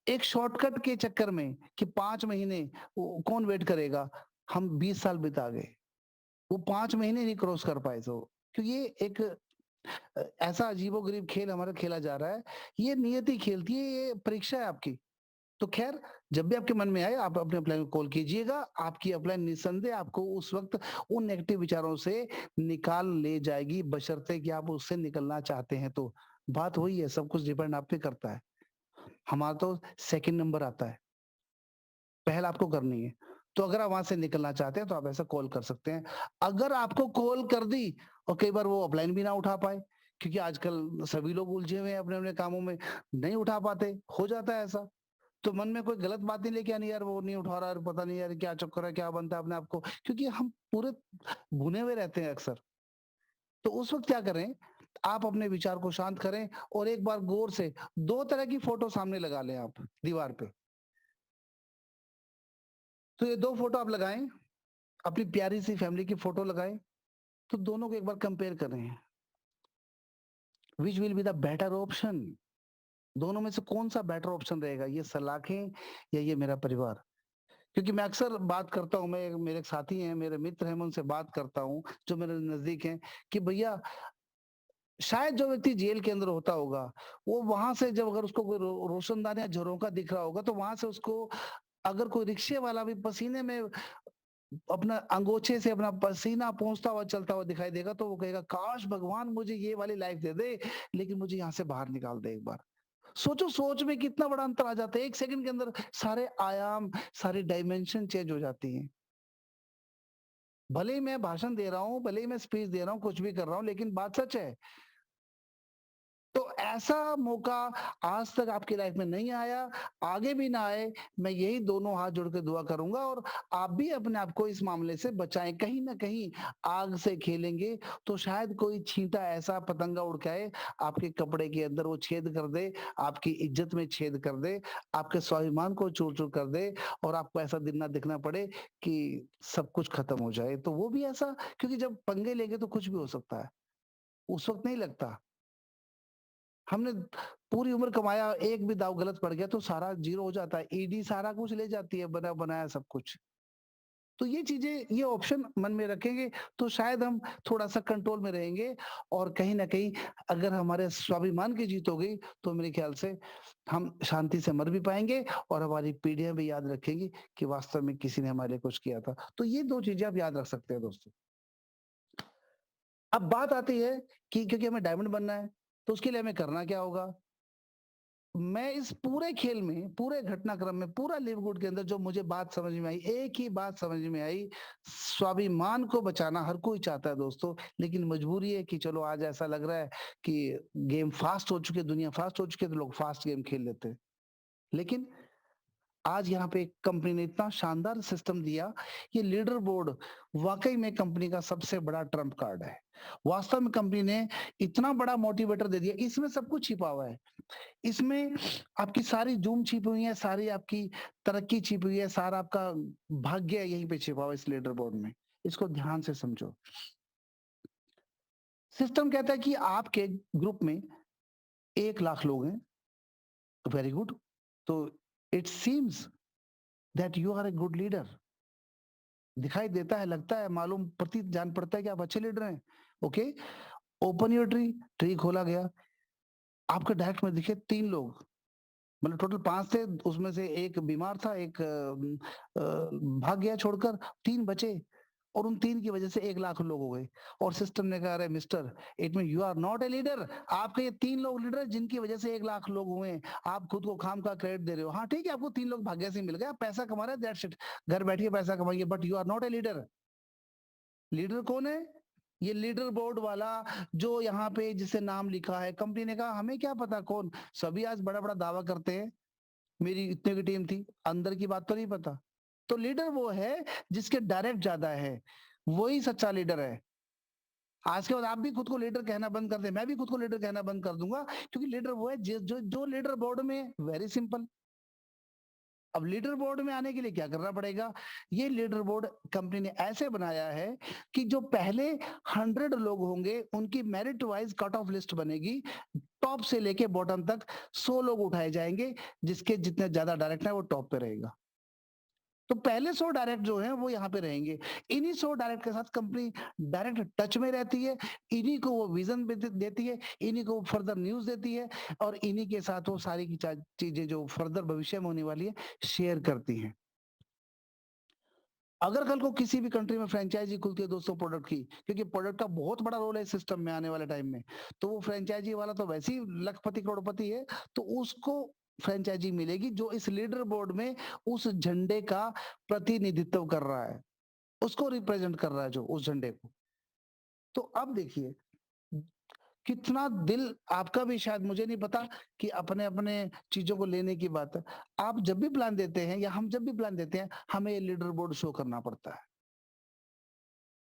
एक शॉर्टकट के चक्कर में कि 5 महीने वो कौन वेट करेगा? हम 20 साल बिता गए। वो 5 महीने नहीं क्रॉस कर पाए तो। क्योंकि ये एक ऐसा अजीबो-गरीब खेल हमारा खेला जा रहा है। ये नियति खेलती है, ये परीक्षा है आपकी। तो ख़ैर, जब भी आपके मन में आए आप अपने अपलाइन को कॉल कीजिएगा। आपकी अपलाइन निस्संदेह आपको उस वक़्त उन नेगेटिव विचारों से निकाल ले जाएगी बशर्ते कि आप उससे निकलना चाहते हैं तो। बात वही है, सब कुछ डिपेंड आप पे करता है। हमारा तो सेकंड नंबर आता है, पहल आपको करनी है। तो अगर आप वहाँ से निकलना चाहते हैं तो आप ऐसा कॉल कर सकते हैं। अगर आपको कॉल कर दी और कई बार वो अपलाइन भी ना उठा पाए, क्योंकि आजकल सभी लोग उलझे हुए हैं अपने-अपने कामों में, नहीं उठा पाते, हो जाता है ऐसा। तो मन में कोई गलत बात नहीं लेके आनी यार वो नहीं उठा रहा है, पता नहीं यार क्या चक्कर है, क्या बनता है अपने आप को, क्योंकि हम पूरे भुने हुए रहते हैं अक्सर। तो उस वक़्त क्या करें, आप अपने विचार को शांत करें और एक बार गौर से 2 तरह की फ़ोटो सामने लगा लें आप दीवार पे। तो ये 2 फ़ोटो आप लगाएँ, अपनी प्यारी-सी फैमिली की फ़ोटो लगाएँ, तो दोनों को एक बार कंपेयर करें, which will be the better option? दोनों में से कौन-सा बेटर ऑप्शन रहेगा, ये सलाखें या ये मेरा परिवार? क्योंकि मैं अक्सर बात करता हूँ, मैं मेरे एक साथी हैं, मेरे मित्र हैं, मैं उनसे बात करता हूँ, जो मेरे नज़दीक हैं, कि भैया शायद जो व्यक्ति जेल के अंदर होता होगा, वो वहाँ से जब अगर उसको कोई रोशनदान या झरोखा दिख रहा होगा, तो वहाँ से उसको अगर कोई रिक्शे वाला भी पसीने में अपना अंगोछे से अपना पसीना पोंछता हुआ चलता हुआ दिखाई देगा, तो वो कहेगा, काश भगवान मुझे ये वाली लाइफ दे दे, लेकिन मुझे यहाँ से बाहर निकाल दे एक बार। सोचो, सोच में कितना बड़ा अंतर आ जाता है। 1 सेकंड के अंदर सारे आयाम, सारी डायमेंशन चेंज हो जाती हैं। भले ही मैं भाषण दे रहा हूँ, भले ही मैं स्पीच दे रहा हूँ, कुछ भी कर रहा हूँ, लेकिन बात सच है। तो ऐसा मौका आज तक आपकी लाइफ में नहीं आया, आगे भी ना आए। मैं यही दोनों हाथ जोड़ के दुआ करूँगा, और आप भी अपने आप को इस मामले से बचाएँ। कहीं न कहीं आग से खेलेंगे तो शायद कोई छींटा ऐसा पतंगा उड़ के आए, आपके कपड़े के अंदर वो छेद कर दे, आपकी इज्जत में छेद कर दे, आपके स्वाभिमान को चूर-चूर कर दे, और आपको ऐसा दिन ना देखना पड़े कि सब कुछ खत्म हो जाए। तो वो भी ऐसा, क्योंकि जब पंगे लेंगे तो कुछ भी हो सकता है, उस वक़्त नहीं लगता। हमने पूरी उम्र कमाया, एक भी दाँव गलत पड़ गया तो सारा ज़ीरो हो जाता है। ईडी सारा कुछ ले जाती है, बना-बनाया सब कुछ। तो ये चीज़ें, ये ऑप्शन मन में रखेंगे तो शायद हम थोड़ा-सा कंट्रोल में रहेंगे, और कहीं न कहीं अगर हमारे स्वाभिमान की जीत हो गई, तो मेरे ख़्याल से हम शांति से मर भी पाएँगे, और हमारी पीढ़ियाँ भी याद रखेंगी कि वास्तव में किसी ने हमारे लिए कुछ किया था। तो ये 2 चीज़ें आप याद रख सकते हैं दोस्तों। अब बात आती है कि क्योंकि हमें डायमंड बनना है, तो उसके लिए हमें करना क्या होगा? मैं इस पूरे खेल में, पूरे घटनाक्रम में, पूरा लिव गुड के अंदर जो मुझे बात समझ में आई, एक ही बात समझ में आई, स्वाभिमान को बचाना हर कोई चाहता है दोस्तों, लेकिन मजबूरी है कि चलो आज ऐसा लग रहा है कि गेम फास्ट हो चुकी है, दुनिया फास्ट हो चुकी है, तो लोग फास्ट गेम खेल लेते हैं। लेकिन आज यहाँ पे कंपनी ने इतना शानदार सिस्टम दिया, ये लीडर बोर्ड वाक़ई में कंपनी का सबसे बड़ा ट्रम्प कार्ड है। वास्तव में कंपनी ने इतना बड़ा मोटिवेटर दे दिया, इसमें सब कुछ छिपा हुआ है। इसमें आपकी सारी जूम छिपी हुई है, सारी आपकी तरक्की छिपी हुई है, सारा आपका भाग्य यहीं पे छिपा हुआ है इस लीडर बोर्ड में। इसको ध्यान से समझो। सिस्टम कहता है कि आपके ग्रुप में 1 लाख लोग हैं, वेरी गुड। तो it seems that you are a good leader. दिखाई देता है, लगता है, मालूम प्रतीत जान पड़ता है कि आप अच्छे लीडर हैं। Okay, open your tree, tree खोला गया। आपके डायरेक्ट में दिखे 3 लोग, मतलब टोटल 5 थे, उसमें से 1 बीमार था, 1 भाग गया छोड़कर, 3 बचे, और उन 3 की वजह से 1 लाख लोग हो गए। और सिस्टम ने कहा, अरे mister, it mean you are not a leader. आपके ये 3 लोग लीडर हैं जिनकी वजह से 1 लाख लोग हुए हैं। आप खुद को खामखा क्रेडिट दे रहे हो। हाँ, ठीक है, आपको 3 लोग भाग्य से मिल गए, आप पैसा कमा रहे हैं, दैट्स इट। घर बैठिए पैसा कमाइए, but you are not a leader. Leader कौन है? ये लीडर बोर्ड वाला, जो यहाँ पे जिससे नाम लिखा है। कंपनी ने कहा, हमें क्या पता कौन, सभी आज बड़ा-बड़ा दावा करते हैं, मेरी इतने की टीम थी, अंदर की बात तो नहीं पता। तो लीडर वो है जिसके डायरेक्ट ज़्यादा है, वही सच्चा लीडर है। आज के बाद आप भी खुद को लीडर कहना बंद कर दें, मैं भी खुद को लीडर कहना बंद कर दूँगा, क्योंकि लीडर वो है जो लीडर बोर्ड में, वेरी सिंपल। अब लीडर बोर्ड में आने के लिए क्या करना पड़ेगा? ये लीडर बोर्ड कंपनी ने ऐसे बनाया है कि जो पहले 100 लोग होंगे, उनकी merit wise cut off list बनेगी। टॉप से लेके बॉटम तक 100 लोग उठाए जाएँगे, जिसके जितने ज़्यादा डायरेक्ट है वो टॉप पे रहेगा। तो पहले 100 डायरेक्ट जो हैं वो यहाँ पे रहेंगे। इन्हीं 100 डायरेक्ट के साथ कंपनी डायरेक्ट टच में रहती है, इन्हीं को वो विज़न भी दे देती है, इन्हीं को फर्दर न्यूज़ देती है, और इन्हीं के साथ वो सारी की चीज़ें जो फर्दर भविष्य में होने वाली है, शेयर करती हैं। अगर कल को किसी भी कंट्री में फ्रैंचाइज़ी खुलती है दोस्तों प्रोडक्ट की, क्योंकि प्रोडक्ट का बहुत बड़ा रोल है इस सिस्टम में आने वाले टाइम में, तो वो फ्रैंचाइज़ी वाला तो वैसे ही लखपति करोड़पति है, तो उसको फ्रैंचाइज़ी मिलेगी जो इस लीडर बोर्ड में उस झंडे का प्रतिनिधित्व कर रहा है, उसको रिप्रेजेंट कर रहा है, जो उस झंडे को। तो अब देखिए, कितना दिल आपका भी, शायद मुझे नहीं पता कि अपने-अपने चीज़ों को लेने की बात है। आप जब भी प्लान देते हैं या हम जब भी प्लान देते हैं, हमें ये लीडर बोर्ड शो करना पड़ता है।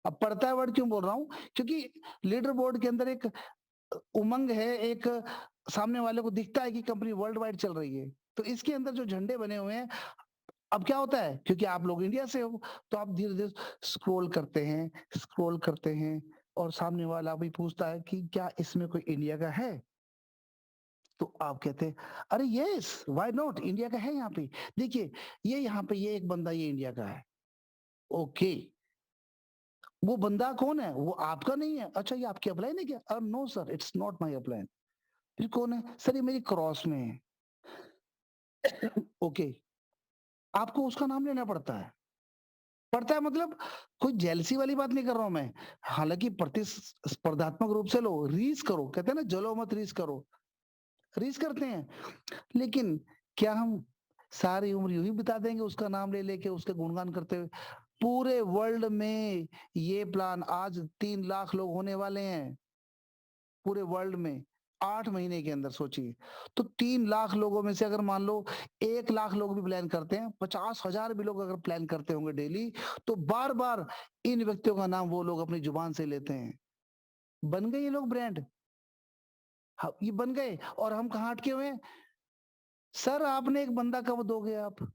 अब पड़ता है वर्ड क्यों बोल रहा हूँ? क्योंकि लीडर बोर्ड के अंदर एक उमंग है, एक सामने वाले को दिखता है कि कंपनी वर्ल्ड वाइड चल रही है। तो इसके अंदर जो झंडे बने हुए हैं, अब क्या होता है, क्योंकि आप लोग इंडिया से हो, तो आप धीरे-धीरे स्क्रॉल करते हैं, और सामने वाला भी पूछता है कि क्या इसमें कोई इंडिया का है? तो आप कहते हैं, अरे यस, व्हाई नॉट, इंडिया का है यहाँ पे। देखिए, ये यहाँ पे ये एक बंदा ये इंडिया का है। ओके, वो बंदा कौन है? वो आपका नहीं है। अच्छा, ये आपके अपलाइन है क्या? No sir, it's not my upline. फिर कौन है? सर ये मेरी क्रॉस में है। ओके, आपको उसका नाम लेना पड़ता है मतलब कोई जेलसी वाली बात नहीं कर रहा हूं मैं। हालांकि प्रतिस्पर्धात्मक रूप से लो, रीस करो, कहते हैं ना, जलो मत रीस करो, रीस करते हैं। लेकिन क्या हम सारी उम्र यूं ही बिता देंगे उसका नाम ले लेके उसके गुणगान करते हुए? पूरे वर्ल्ड में ये प्लान आज 3 लाख लोग होने वाले हैं पूरे वर्ल्ड में, 8 महीने के अंदर। सोचिए, तो 3 लाख लोगों में से अगर मान लो 1 लाख लोग भी प्लान करते हैं, 50,000 भी लोग अगर प्लान करते होंगे डेली, तो बार बार इन व्यक्तियों का नाम वो लोग अपनी जुबान से लेते हैं। बन गए ये लोग ब्रांड। ये बन गए, और हम कहाँ अटके हुए हैं? सर आपने एक बंदा कब दोगे आप?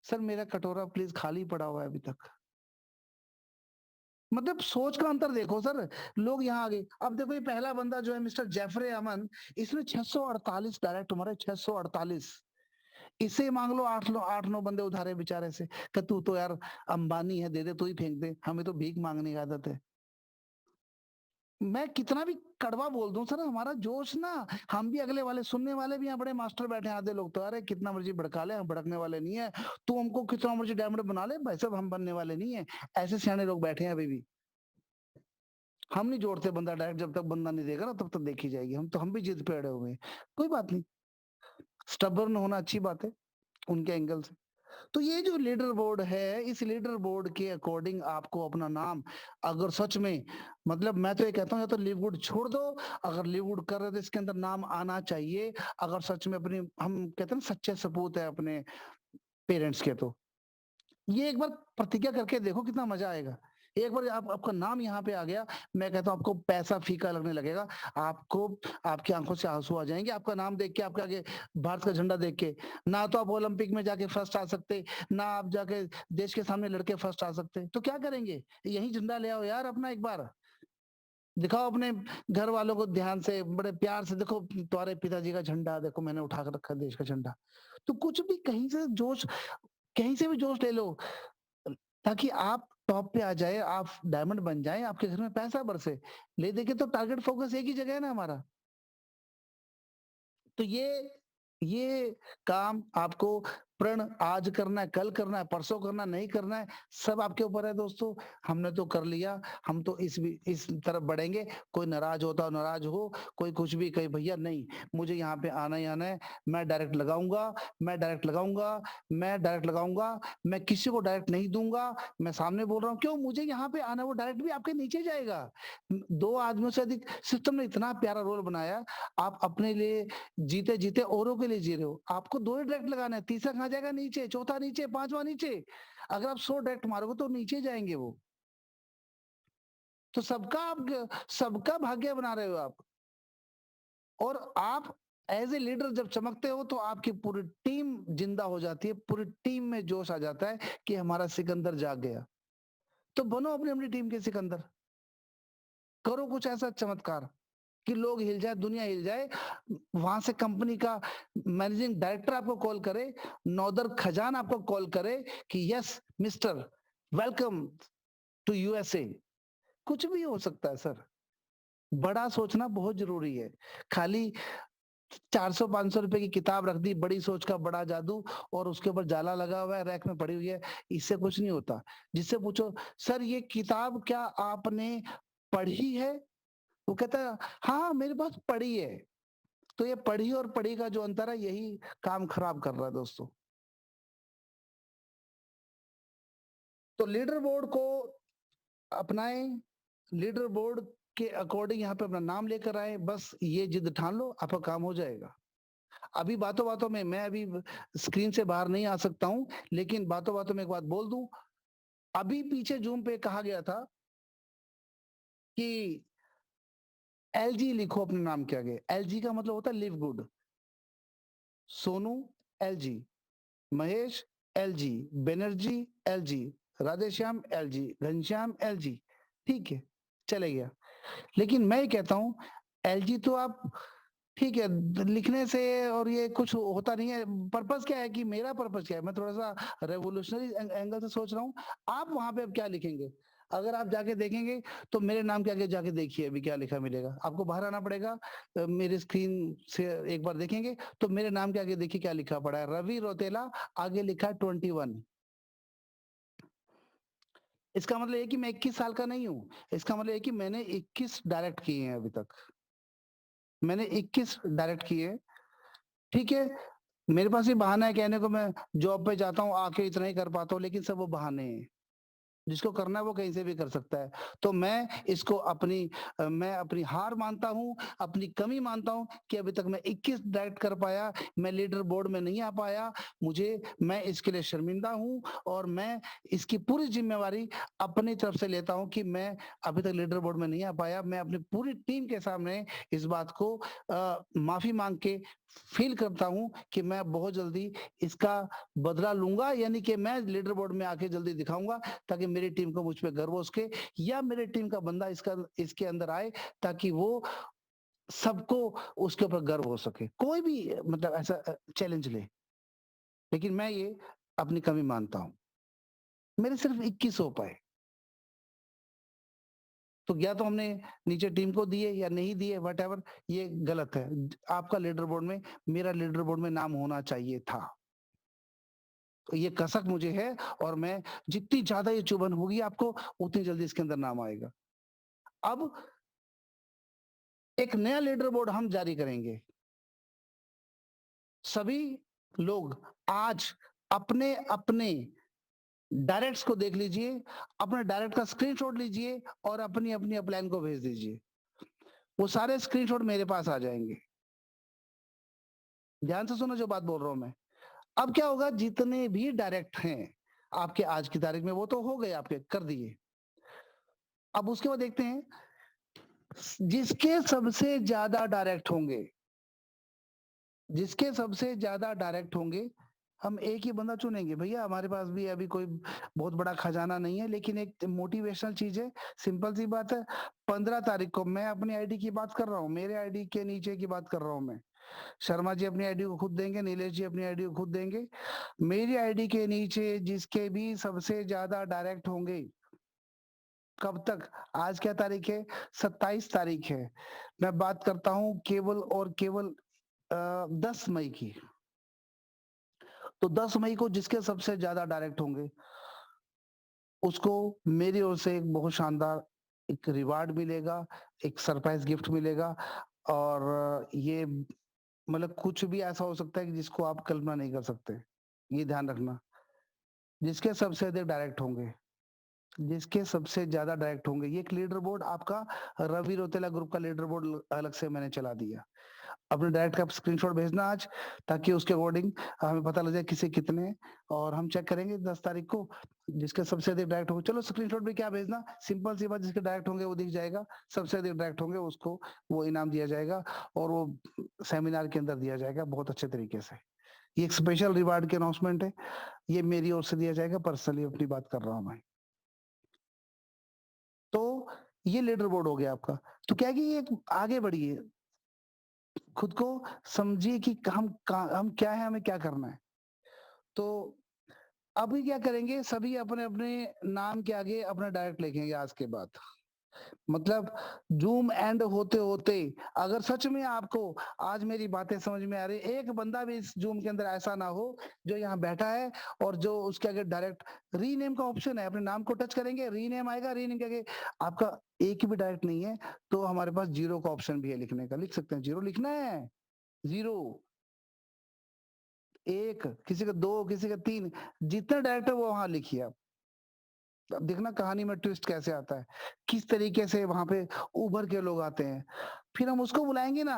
सर मेरा कटोरा प्लीज खाली पड़ा हुआ है अभी तक। मतलब सोच का अंतर देखो सर। लोग यहाँ आ गए। अब देखो ये पहला बंदा जो है मिस्टर जेफरे अमन, इसने 648 डायरेक्ट मारे, 648। इसे मांग लो 8 9 बंदे उधारे बेचारे से, कि तू तो यार अंबानी है, दे दे, तू ही फेंक दे, हमें तो भीख मांगने की आदत है। मैं कितना भी कड़वा बोल दूं सर, हमारा जोश ना, हम भी अगले वाले सुनने वाले भी यहाँ बड़े मास्टर बैठे हैं, आधे लोग तो अरे कितना मर्जी भड़का ले, हम भड़कने वाले नहीं है। तू हमको कितना मर्जी डायमंड बना ले, भाई साहब हम बनने वाले नहीं है। ऐसे सियाने लोग बैठे हैं अभी भी। हम नहीं जोड़ते बंदा डायरेक्ट, जब तक बंदा नहीं देगा ना तब तक देखी जाएगी। हम भी जिद पे अड़े हुए हैं। कोई बात नहीं, स्टबर्न होना अच्छी बात है उनके एंगल से। तो ये जो लीडर बोर्ड है, इस लीडर बोर्ड के अकॉर्डिंग आपको अपना नाम, अगर सच में, मतलब मैं तो ये कहता हूँ या तो लिववुड छोड़ दो, अगर लिववुड कर रहे तो इसके अंदर नाम आना चाहिए। अगर सच में अपनी, हम कहते हैं ना, सच्चे सपूत है अपने पेरेंट्स के, तो ये एक बार प्रतिज्ञा करके देखो, कितना मजा आएगा। एक बार आपका नाम यहाँ पे आ गया, मैं कहता हूँ आपको पैसा फीका लगने लगेगा। आपको, आपकी आंखों से आंसू आ जाएंगे आपका नाम देख के, आपके आगे भारत का झंडा देख के। ना तो आप ओलंपिक में जाके फर्स्ट आ सकते, ना आप जाके देश के सामने लड़के फर्स्ट आ सकते, तो क्या करेंगे? यही झंडा ले आओ यार अपना, एक बार दिखाओ अपने घर वालों को ध्यान से, बड़े प्यार से, देखो तुम्हारे पिताजी का झंडा देखो, मैंने उठा कर रखा है देश का झंडा। तो कुछ भी कहीं से जोश, कहीं से भी जोश ले लो, ताकि आप टॉप पे आ जाए, आप डायमंड बन जाए, आपके घर में पैसा बरसे। ले देके तो टारगेट फोकस एक ही जगह है ना हमारा। तो ये काम आपको प्रण आज करना है, कल करना है, परसों करना, नहीं करना है, सब आपके ऊपर है दोस्तों। हमने तो कर लिया, हम तो इस तरफ बढ़ेंगे। कोई नाराज होता नाराज हो, कोई कुछ भी कहे, भैया नहीं, मुझे यहाँ पे आना ही आना है। मैं डायरेक्ट लगाऊंगा, मैं डायरेक्ट लगाऊंगा, मैं डायरेक्ट लगाऊंगा, मैं किसी को डायरेक्ट नहीं दूंगा। मैं सामने बोल रहा हूँ, क्यों? मुझे यहाँ पे आना है, वो डायरेक्ट भी आपके नीचे जाएगा। 2 आदमियों से अधिक सिस्टम ने इतना प्यारा रोल बनाया। आप अपने लिए जीते जीते औरों के लिए जी रहे हो। आपको 2 ही डायरेक्ट लगाना है, तीसरा कहाँ जाएगा? नीचे, चौथा नीचे, पांचवा नीचे। अगर आप 100 डायरेक्ट मारोगे तो नीचे जाएंगे वो। तो सबका भाग्य बना रहे हो आप। और आप एज ए लीडर जब चमकते हो तो आपकी पूरी टीम जिंदा हो जाती है, पूरी टीम में जोश आ जाता है कि हमारा सिकंदर जाग गया। तो बनो अपनी अपनी टीम के सिकंदर, करो कुछ ऐसा चमत्कार कि लोग हिल जाए, दुनिया हिल जाए। वहां से कंपनी का मैनेजिंग डायरेक्टर आपको कॉल करे, नौदर खजान आपको कॉल करे कि yes mister, welcome to USA. कुछ भी हो सकता है सर। बड़ा सोचना बहुत जरूरी है। खाली 400 500 रुपए की किताब रख दी, बड़ी सोच का बड़ा जादू, और उसके ऊपर जाला लगा हुआ है, रैक में पड़ी हुई है, इससे कुछ नहीं होता। जिससे पूछो, सर ये किताब क्या आपने पढ़ी है? वो कहता है हाँ मेरे पास पढ़ी है। तो ये पढ़ी और पढ़ी का जो अंतर है, यही काम खराब कर रहा है दोस्तों। तो लीडर बोर्ड को अपनाएं, लीडर बोर्ड के अकॉर्डिंग यहाँ पे अपना नाम लेकर आए, बस ये जिद ठान लो, आपका काम हो जाएगा। अभी बातों बातों में, मैं अभी स्क्रीन से बाहर नहीं आ सकता हूं, लेकिन बातों बातों में एक बात बोल दूं। अभी पीछे जूम पे कहा गया था कि एलजी लिखो अपने नाम के आगे। एलजी का मतलब होता है live good. Sonu LG, Mahesh LG, Banerjee LG, Radheshyam LG, Ghanshyam LG. ठीक है, चले गया। लेकिन मैं ये कहता हूं, एलजी तो आप ठीक है, लिखने से और ये कुछ होता नहीं है। पर्पस क्या है कि मेरा पर्पस क्या है, मैं थोड़ा-सा रेवोल्यूशनरी एंगल से सोच रहा हूँ। आप वहाँ पे अब क्या लिखेंगे? अगर आप जाके देखेंगे तो मेरे नाम के आगे जाके देखिए अभी क्या लिखा मिलेगा। आपको बाहर आना पड़ेगा, मेरे स्क्रीन से एक बार देखेंगे तो मेरे नाम के आगे देखिए क्या लिखा पड़ा है, रवि रौतेला, आगे लिखा है 21। इसका मतलब ये है कि मैं 21 साल का नहीं हूँ। इसका मतलब ये है कि मैंने 21 डायरेक्ट किए हैं अभी तक। मैंने 21 डायरेक्ट किए हैं, ठीक है? मेरे पास ये बहाना है कहने को, मैं जॉब पे जाता हूँ, आके इतना ही कर पाता हूँ, लेकिन सब वो बहाने हैं। जिसको करना है वो कहीं से भी कर सकता है। तो मैं इसको मैं अपनी हार मानता हूँ, अपनी कमी मानता हूँ कि अभी तक मैं 21 डायरेक्ट कर पाया, मैं लीडर बोर्ड में नहीं आ पाया। मैं इसके लिए शर्मिंदा हूँ और मैं इसकी पूरी ज़िम्मेवारी अपनी तरफ से लेता हूँ कि मैं अभी तक लीडर बोर्ड में नहीं आ पाया। मैं अपनी पूरी टीम के सामने इस बात को माफ़ी माँग के फ़ील करता हूँ कि मैं बहुत जल्दी इसका बदला लूँगा, यानी कि मैं लीडर बोर्ड में आके जल्दी दिखाऊँगा ताकि मेरी टीम को मुझ पे गर्व हो सके, या मेरे टीम का बंदा इसके अंदर आए ताकि वो सबको उसके ऊपर गर्व हो सके। कोई भी मतलब ऐसा चैलेंज ले, लेकिन मैं ये अपनी कमी मानता हूँ। मेरे सिर्फ 21 हो पाए। तो या तो हमने नीचे टीम को दिए या नहीं दिए, व्हाटएवर, ये गलत है। आपका लीडर बोर्ड में, मेरा लीडर बोर्ड में नाम होना चाहिए था। तो ये कसक मुझे है और मैं जितनी ज़्यादा ये चुभन होगी आपको, उतनी जल्दी इसके अंदर नाम आएगा। अब एक नया लीडर बोर्ड हम जारी करेंगे। सभी लोग आज अपने-अपने डायरेक्ट्स को देख लीजिए, अपने डायरेक्ट का स्क्रीनशॉट लीजिए और अपनी-अपनी अपलाइन को भेज दीजिए। वो सारे स्क्रीनशॉट मेरे पास आ जाएँगे। ध्यान से सुनो जो बात बोल रहा हूँ मैं। अब क्या होगा, जितने भी डायरेक्ट हैं, आपके आज की तारीख में वो तो हो गए, आपके कर दिए। अब उसके बाद देखते हैं जिसके सबसे ज़्यादा डायरेक्ट होंगे, जिसके सबसे ज़्यादा डायरेक्ट होंगे, हम एक ही बंदा चुनेंगे। भैया हमारे पास भी अभी कोई बहुत बड़ा खजाना नहीं है, लेकिन एक मोटिवेशनल चीज़ है, सिंपल सी बात है। 15 तारीख को मैं अपनी आईडी की बात कर रहा हूँ, मेरे आईडी के नीचे की बात कर रहा हूँ मैं। शर्मा जी अपनी आईडी को खुद देंगे, नीलेश जी अपनी आईडी को खुद देंगे। मेरी आईडी के नीचे जिसके भी सबसे ज़्यादा डायरेक्ट होंगे, कब तक? आज क्या तारीख है? 27 तारीख है। मैं बात करता हूँ केवल और केवल 10 मई की। तो 10 मई को जिसके सबसे ज़्यादा डायरेक्ट होंगे, उसको मेरी ओर से एक बहुत शानदार एक रिवार्ड मिलेगा, एक सरप्राइज़ गिफ्ट मिलेगा और ये मतलब कुछ भी ऐसा हो सकता है कि जिसको आप कल्पना नहीं कर सकते। ये ध्यान रखना। जिसके सबसे अधिक डायरेक्ट होंगे, जिसके सबसे ज़्यादा डायरेक्ट होंगे, ये एक लीडर बोर्ड आपका रवि रौतेला ग्रुप का लीडर बोर्ड अलग से मैंने चला दिया। अपने डायरेक्ट का स्क्रीनशॉट भेजना आज, ताकि उसके अकॉर्डिंग हमें पता लग जाए किसे कितने हैं और हम चेक करेंगे 10 तारीख को जिसके सबसे अधिक डायरेक्ट होंगे। चलो स्क्रीनशॉट भी क्या भेजना, सिंपल सी बात, जिसके डायरेक्ट होंगे वो दिख जाएगा, सबसे अधिक डायरेक्ट होंगे उसको वो इनाम दिया जाएगा और वो सेमिनार के अंदर दिया जाएगा बहुत अच्छे तरीके से। ये एक स्पेशल रिवार्ड की अनाउंसमेंट है, ये मेरी ओर से दिया जाएगा, पर्सनली अपनी बात कर रहा हूँ मैं। तो ये लीडर बोर्ड हो गया आपका। तो क्या है कि ये आगे बढ़िए, खुद को समझिए कि हम क्या है, हमें क्या करना है। तो अभी क्या करेंगे, सभी अपने-अपने नाम के आगे अपना डायरेक्ट लिखेंगे आज के बाद। मतलब ज़ूम एंड होते-होते अगर सच में आपको आज मेरी बातें समझ में आ रही है, एक बंदा भी इस ज़ूम के अंदर ऐसा ना हो जो यहाँ बैठा है और जो उसके आगे डायरेक्ट रीनेम का ऑप्शन है, अपने नाम को टच करेंगे, रीनेम आएगा, रीनेम के आगे आपका एक भी डायरेक्ट नहीं है, तो हमारे पास 0 का ऑप्शन भी है लिखने का, लिख सकते हैं, 0 लिखना है, 0, 1, किसी का 2, किसी का 3, जितना डायरेक्ट है वो वहाँ लिखिए आप। अब देखना कहानी में ट्विस्ट कैसे आता है, किस तरीके से वहाँ पे उभर के लोग आते हैं। फिर हम उसको बुलाएँगे ना,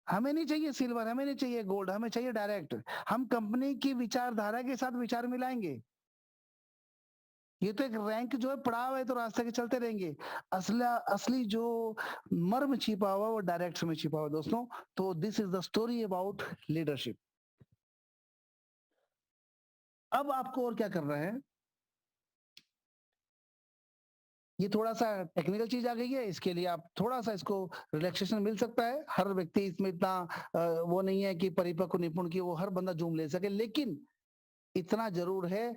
हमें नहीं चाहिए सिल्वर, हमें नहीं चाहिए गोल्ड, हमें चाहिए डायरेक्ट। हम कंपनी की विचारधारा के साथ विचार मिलाएँगे। ये तो एक रैंक जो है पड़ाव है तो रास्ते के चलते रहेंगे। असली जो मर्म छिपा हुआ है वो डायरेक्ट्स में छिपा हुआ है दोस्तों। तो this is the story about leadership. अब आपको और क्या करना है ये थोड़ा-सा टेक्निकल चीज़ आ गई है, इसके लिए आप थोड़ा-सा इसको रिलैक्सेशन मिल सकता है। हर व्यक्ति इसमें इतना वो नहीं है कि परिपक्व निपुण कि वो हर बंदा ज़ूम ले सके। लेकिन इतना ज़रूर है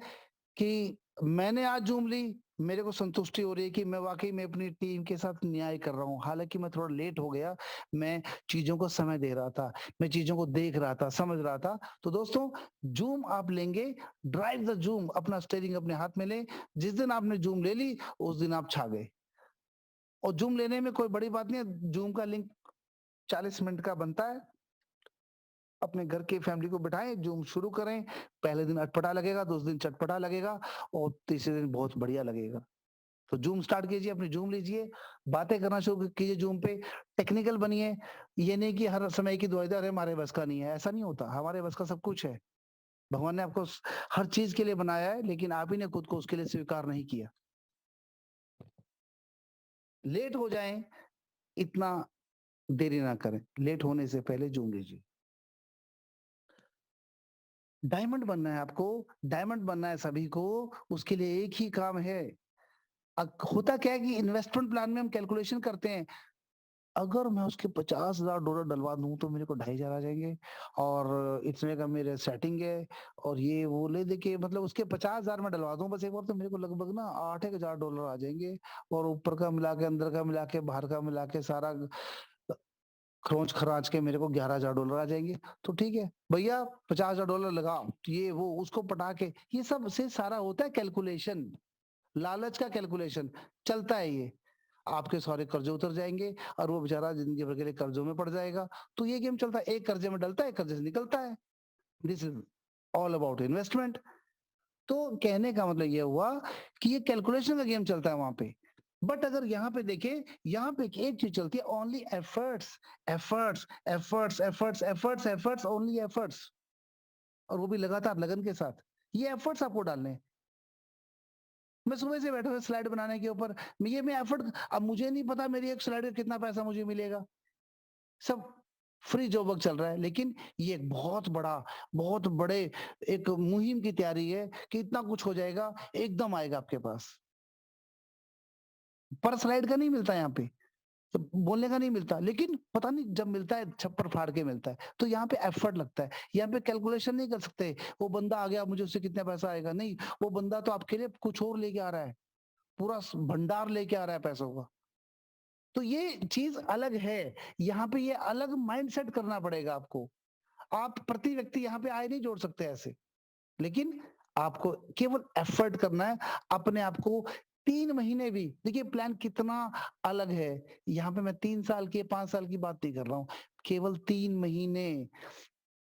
कि मैंने आज ज़ूम ली, मेरे को संतुष्टि हो रही है कि मैं वाक़ई में अपनी टीम के साथ न्याय कर रहा हूँ। हालाँकि मैं थोड़ा लेट हो गया, मैं चीज़ों को समय दे रहा था, मैं चीज़ों को देख रहा था, समझ रहा था। तो दोस्तों, ज़ूम आप लेंगे, ड्राइव द ज़ूम, अपना स्टीयरिंग अपने हाथ में लें। जिस दिन आपने ज़ूम ले ली, उस दिन आप छा गए। और ज़ूम लेने में कोई बड़ी बात नहीं है, ज़ूम का लिंक 40 मिनट का बनता है। अपने घर की फैमिली को बिठाएँ, ज़ूम शुरू करें। पहले दिन अटपटा लगेगा, दूसरे दिन चटपटा लगेगा और तीसरे दिन बहुत बढ़िया लगेगा। तो ज़ूम स्टार्ट कीजिए, अपनी ज़ूम लीजिए, बातें करना शुरू कीजिए ज़ूम पे, टेक्निकल बनिए। ये नहीं कि हर समय की दुविधा अरे हमारे बस का नहीं है, ऐसा नहीं होता, हमारे बस का सब कुछ है। भगवान ने आपको हर चीज़ के लिए बनाया है, लेकिन आप ही ने खुद को उसके लिए स्वीकार नहीं किया। लेट हो जाएँ, इतना देरी ना करें, लेट होने से पहले ज़ूम लीजिए। डायमंड बनना है आपको, डायमंड बनना है सभी को, उसके लिए एक ही काम है। होता क्या है कि इन्वेस्टमेंट प्लान में हम कैलकुलेशन करते हैं, अगर मैं उसके $50,000 डलवा दूँ तो मेरे को 2,500 आ जाएँगे और इतने का मेरे सेटिंग है और ये वो ले दे के मतलब उसके 50,000 मैं डलवा दूँ बस एक बार तो मेरे को लगभग ना $8,000 आ जाएँगे और ऊपर का मिला के, अंदर का मिला के, बाहर का मिला के सारा खरोंच-खराच के मेरे को $11,000 आ जाएँगे। तो ठीक है, भैया $50,000 लगाओ, ये वो उसको पटा के ये सब से सारा होता है कैलकुलेशन, लालच का कैलकुलेशन, चलता है ये। आपके सारे कर्ज़े उतर जाएँगे और वो बेचारा ज़िंदगी भर के लिए कर्ज़ों में पड़ जाएगा। तो ये गेम चलता है, एक कर्ज़े में डलता है, एक कर्ज़े से निकलता है। This is all about investment. तो कहने का मतलब ये हुआ कि ये कैलकुलेशन का गेम चलता है वहाँ पे। बट अगर यहाँ पे देखें, यहाँ पे एक चीज़ चलती है only efforts, efforts, efforts, efforts, efforts, efforts, only efforts और वो भी लगातार लगन के साथ। ये एफर्ट्स आपको डालने हैं। मैं सुबह से बैठा हूँ स्लाइड बनाने के ऊपर, मैं एफर्ट अब मुझे नहीं पता मेरी एक स्लाइड का कितना पैसा मुझे मिलेगा। सब फ्री जॉब वर्क चल रहा है, लेकिन ये एक बहुत बड़े एक मुहिम की तैयारी है कि इतना कुछ हो जाएगा, एकदम आएगा आपके पास। पर स्लाइड का नहीं मिलता यहाँ पे, तो बोलने का नहीं मिलता, लेकिन पता नहीं जब मिलता है छप्पर फाड़ के मिलता है। तो यहाँ पे एफर्ट लगता है, यहाँ पे कैलकुलेशन नहीं कर सकते, वो बंदा आ गया मुझे उससे कितना पैसा आएगा, नहीं, वो बंदा तो आपके लिए कुछ और लेके आ रहा है, पूरा भंडार लेके आ रहा है पैसों का। तो ये चीज़ अलग है, यहाँ पे ये अलग माइंडसेट करना पड़ेगा आपको। आप प्रति व्यक्ति यहाँ पे आय नहीं जोड़ सकते ऐसे। लेकिन आपको केवल एफर्ट करना है, अपने आप को 3 महीने भी देखिए प्लान कितना अलग है। यहाँ पे मैं 3 साल की, 5 साल की बात नहीं कर रहा हूँ। केवल 3 महीने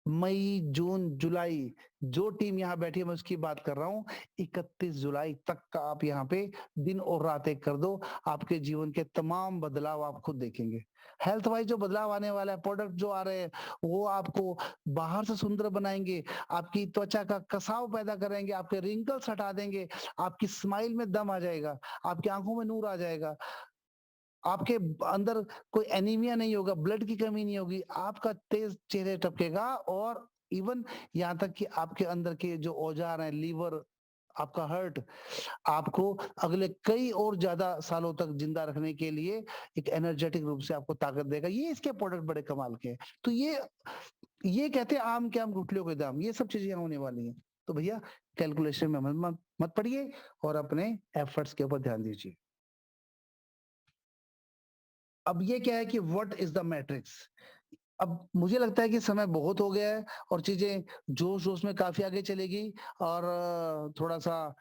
मई, जून, जुलाई जो टीम यहाँ बैठी है मैं उसकी बात कर रहा हूँ। 31 जुलाई तक का आप यहाँ पे दिन और रात एक कर दो, आपके जीवन के तमाम बदलाव आप खुद देखेंगे। हेल्थ वाइज़ जो बदलाव आने वाला है, प्रोडक्ट जो आ रहे हैं, वो आपको बाहर से सुंदर बनाएँगे, आपकी त्वचा का कसाव पैदा करेंगे, आपके रिंकल्स हटा देंगे, आपकी स्माइल में दम आ जाएगा, आपकी आँखों में नूर आ जाएगा। आपके अंदर कोई एनीमिया नहीं होगा, ब्लड की कमी नहीं होगी, आपका तेज चेहरे टपकेगा और इवन यहाँ तक कि आपके अंदर के जो औजार हैं, लीवर, आपका हार्ट, आपको अगले कई और ज़्यादा सालों तक जिंदा रखने के लिए एक एनर्जेटिक रूप से आपको ताकत देगा। ये इसके प्रोडक्ट बड़े कमाल के हैं। तो ये कहते हैं आम के आम गुठलियों के दाम, ये सब चीज़ें यहाँ होने वाली हैं। तो भैया कैलकुलेशन में मत पड़िए और अपने एफर्ट्स के ऊपर ध्यान दीजिए। अब ये क्या है कि व्हाट इज़ द मैट्रिक्स? अब मुझे लगता है कि समय बहुत हो गया है और चीज़ें जोश-जोश में काफ़ी आगे चलेगी और थोड़ा-सा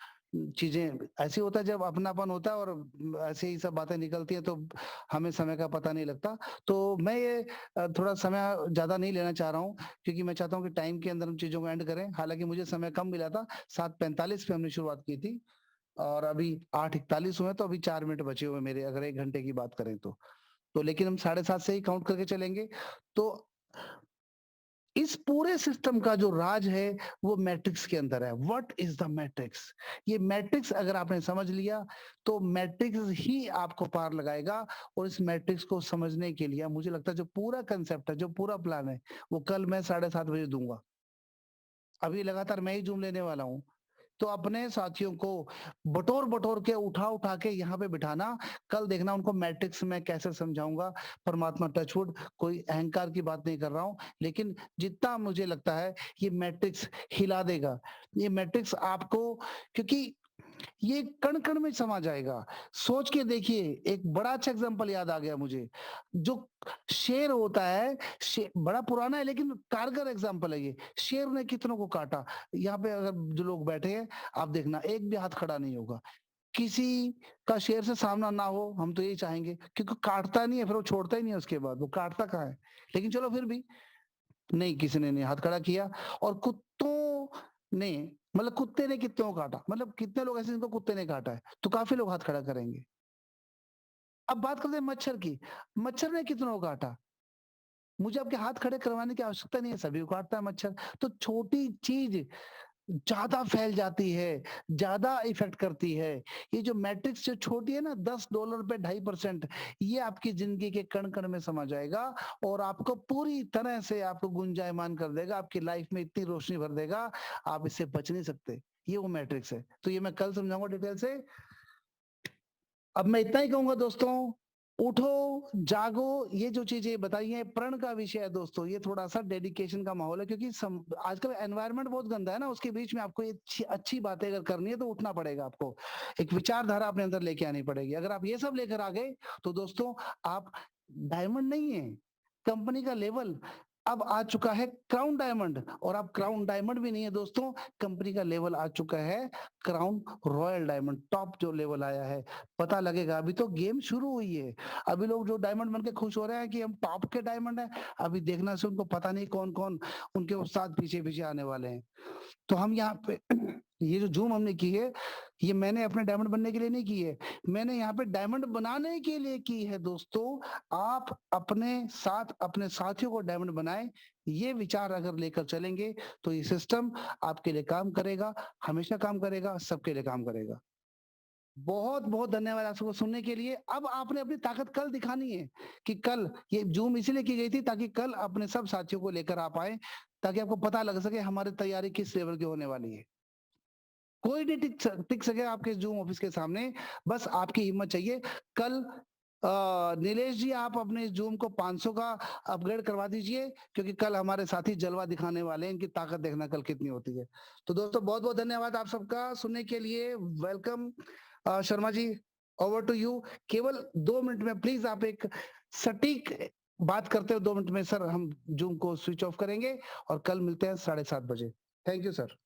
चीज़ें ऐसे होता है जब अपनापन होता है और ऐसे ही सब बातें निकलती हैं तो हमें समय का पता नहीं लगता। तो मैं ये थोड़ा समय ज़्यादा नहीं लेना चाह रहा हूँ क्योंकि मैं चाहता हूँ कि टाइम के अंदर हम चीज़ों को एंड करें। हालाँकि मुझे समय कम मिला था, 7:45 पे हमने शुरुआत की थी और अभी 8:41 हुए हैं तो अभी 4 मिनट बचे हुए हैं मेरे अगर 1 घंटे की बात करें तो। तो लेकिन हम 7:30 से ही काउंट करके चलेंगे। तो इस पूरे सिस्टम का जो राज है वो मैट्रिक्स के अंदर है। What is the matrix? ये मैट्रिक्स अगर आपने समझ लिया तो मैट्रिक्स ही आपको पार लगाएगा और इस मैट्रिक्स को समझने के लिए मुझे लगता है जो पूरा कांसेप्ट है, जो पूरा प्लान है, वो कल मैं 7:30 बजे दूँगा। अभी लगातार मैं ही ज़ूम लेने वाला हूँ। तो अपने साथियों को बटोर-बटोर के, उठा-उठा के यहाँ पे बिठाना। कल देखना उनको मैट्रिक्स में कैसे समझाऊँगा। परमात्मा टच वुड, कोई अहंकार की बात नहीं कर रहा हूँ, लेकिन जितना मुझे लगता है ये मैट्रिक्स हिला देगा। ये मैट्रिक्स आपको, क्योंकि ये कण-कण में समा जाएगा। सोच के देखिए, एक बड़ा अच्छा एग्ज़ाम्पल याद आ गया मुझे। जो शेर होता है, बड़ा पुराना है लेकिन कारगर एग्ज़ाम्पल है ये। शेर ने कितनों को काटा। यहाँ पे अगर जो लोग बैठे हैं, आप देखना एक भी हाथ खड़ा नहीं होगा। किसी का शेर से सामना ना हो, हम तो यही चाहेंगे, क्योंकि काटता नहीं है, फिर वो छोड़ता ही नहीं है उसके बाद, वो काटता कहाँ है? लेकिन चलो फिर भी नहीं, किसी ने नहीं हाथ खड़ा किया। और कुत्तों ने, मतलब कुत्ते ने कितनों को काटा, मतलब कितने लोग ऐसे जिनको कुत्ते ने काटा है, तो काफ़ी लोग हाथ खड़ा करेंगे। अब बात करते हैं मच्छर की, मच्छर ने कितनों को काटा? मुझे आपके हाथ खड़े करवाने की आवश्यकता नहीं है, सभी को काटता है मच्छर। तो छोटी चीज़ ज़्यादा फैल जाती है, ज़्यादा इफ़ेक्ट करती है। ये जो मैट्रिक्स जो छोटी है ना, $10 पे 2.5%, ये आपकी ज़िंदगी के कण-कण में समा जाएगा और आपको पूरी तरह से आपको गुंजायमान कर देगा, आपकी लाइफ़ में इतनी रोशनी भर देगा, आप इससे बच नहीं सकते। ये वो मैट्रिक्स है। तो ये मैं कल समझाऊँगा डिटेल से। अब मैं इतना ही कहूँगा दोस्तों, उठो, जागो, ये जो चीज़ें बताई हैं प्रण का विषय है दोस्तों, ये थोड़ा-सा डेडिकेशन का माहौल है, क्योंकि आजकल एनवायरनमेंट बहुत गंदा है ना, उसके बीच में आपको ये अच्छी अच्छी बातें अगर करनी है तो उठना पड़ेगा आपको। एक विचारधारा अपने अंदर लेके आनी पड़ेगी। अगर आप ये सब लेकर आ गए, तो दोस्तों आप डायमंड नहीं हैं, कंपनी का लेवल अब आ चुका है क्राउन डायमंड, और अब क्राउन डायमंड भी नहीं है दोस्तों, कंपनी का लेवल आ चुका है क्राउन रॉयल डायमंड, टॉप जो लेवल आया है। पता लगेगा, अभी तो गेम शुरू हुई है। अभी लोग जो डायमंड बन के खुश हो रहे हैं कि हम टॉप के डायमंड हैं, अभी देखना से उनको पता नहीं कौन-कौन उनके उस्ताद पीछे-पीछे आने वाले हैं। तो हम यहाँ पे ये जो ज़ूम हमने की है, ये मैंने अपने डायमंड बनने के लिए नहीं की है। मैंने यहाँ पे डायमंड बनाने के लिए की है दोस्तों। आप अपने साथ अपने साथियों को डायमंड बनाएँ, ये विचार अगर लेकर चलेंगे, तो ये सिस्टम आपके लिए काम करेगा, हमेशा काम करेगा, सबके लिए काम करेगा। बहुत-बहुत धन्यवाद आप सबको सुनने के लिए। अब आपने अपनी ताकत कल दिखानी है, कि कल ये ज़ूम इसीलिए की गई थी ताकि कल अपने सब साथियों को लेकर आप आएँ, ताकि आपको पता लग सके हमारी तैयारी किस लेवल की होने वाली है। कोई नहीं टिक सकेगा आपके ज़ूम ऑफिस के सामने, बस आपकी हिम्मत चाहिए। कल नीलेश जी, आप अपने ज़ूम को 500 का अपग्रेड करवा दीजिए, क्योंकि कल हमारे साथी जलवा दिखाने वाले हैं, इनकी ताकत देखना कल कितनी होती है। तो दोस्तों बहुत-बहुत धन्यवाद आप सबका सुनने के लिए। Welcome Sharma ji, over to you. केवल 2 मिनट में प्लीज़ आप एक सटीक बात करते हुए 2 मिनट में सर हम ज़ूम को स्विच ऑफ करेंगे और कल मिलते हैं 7:30 बजे। Thank you sir.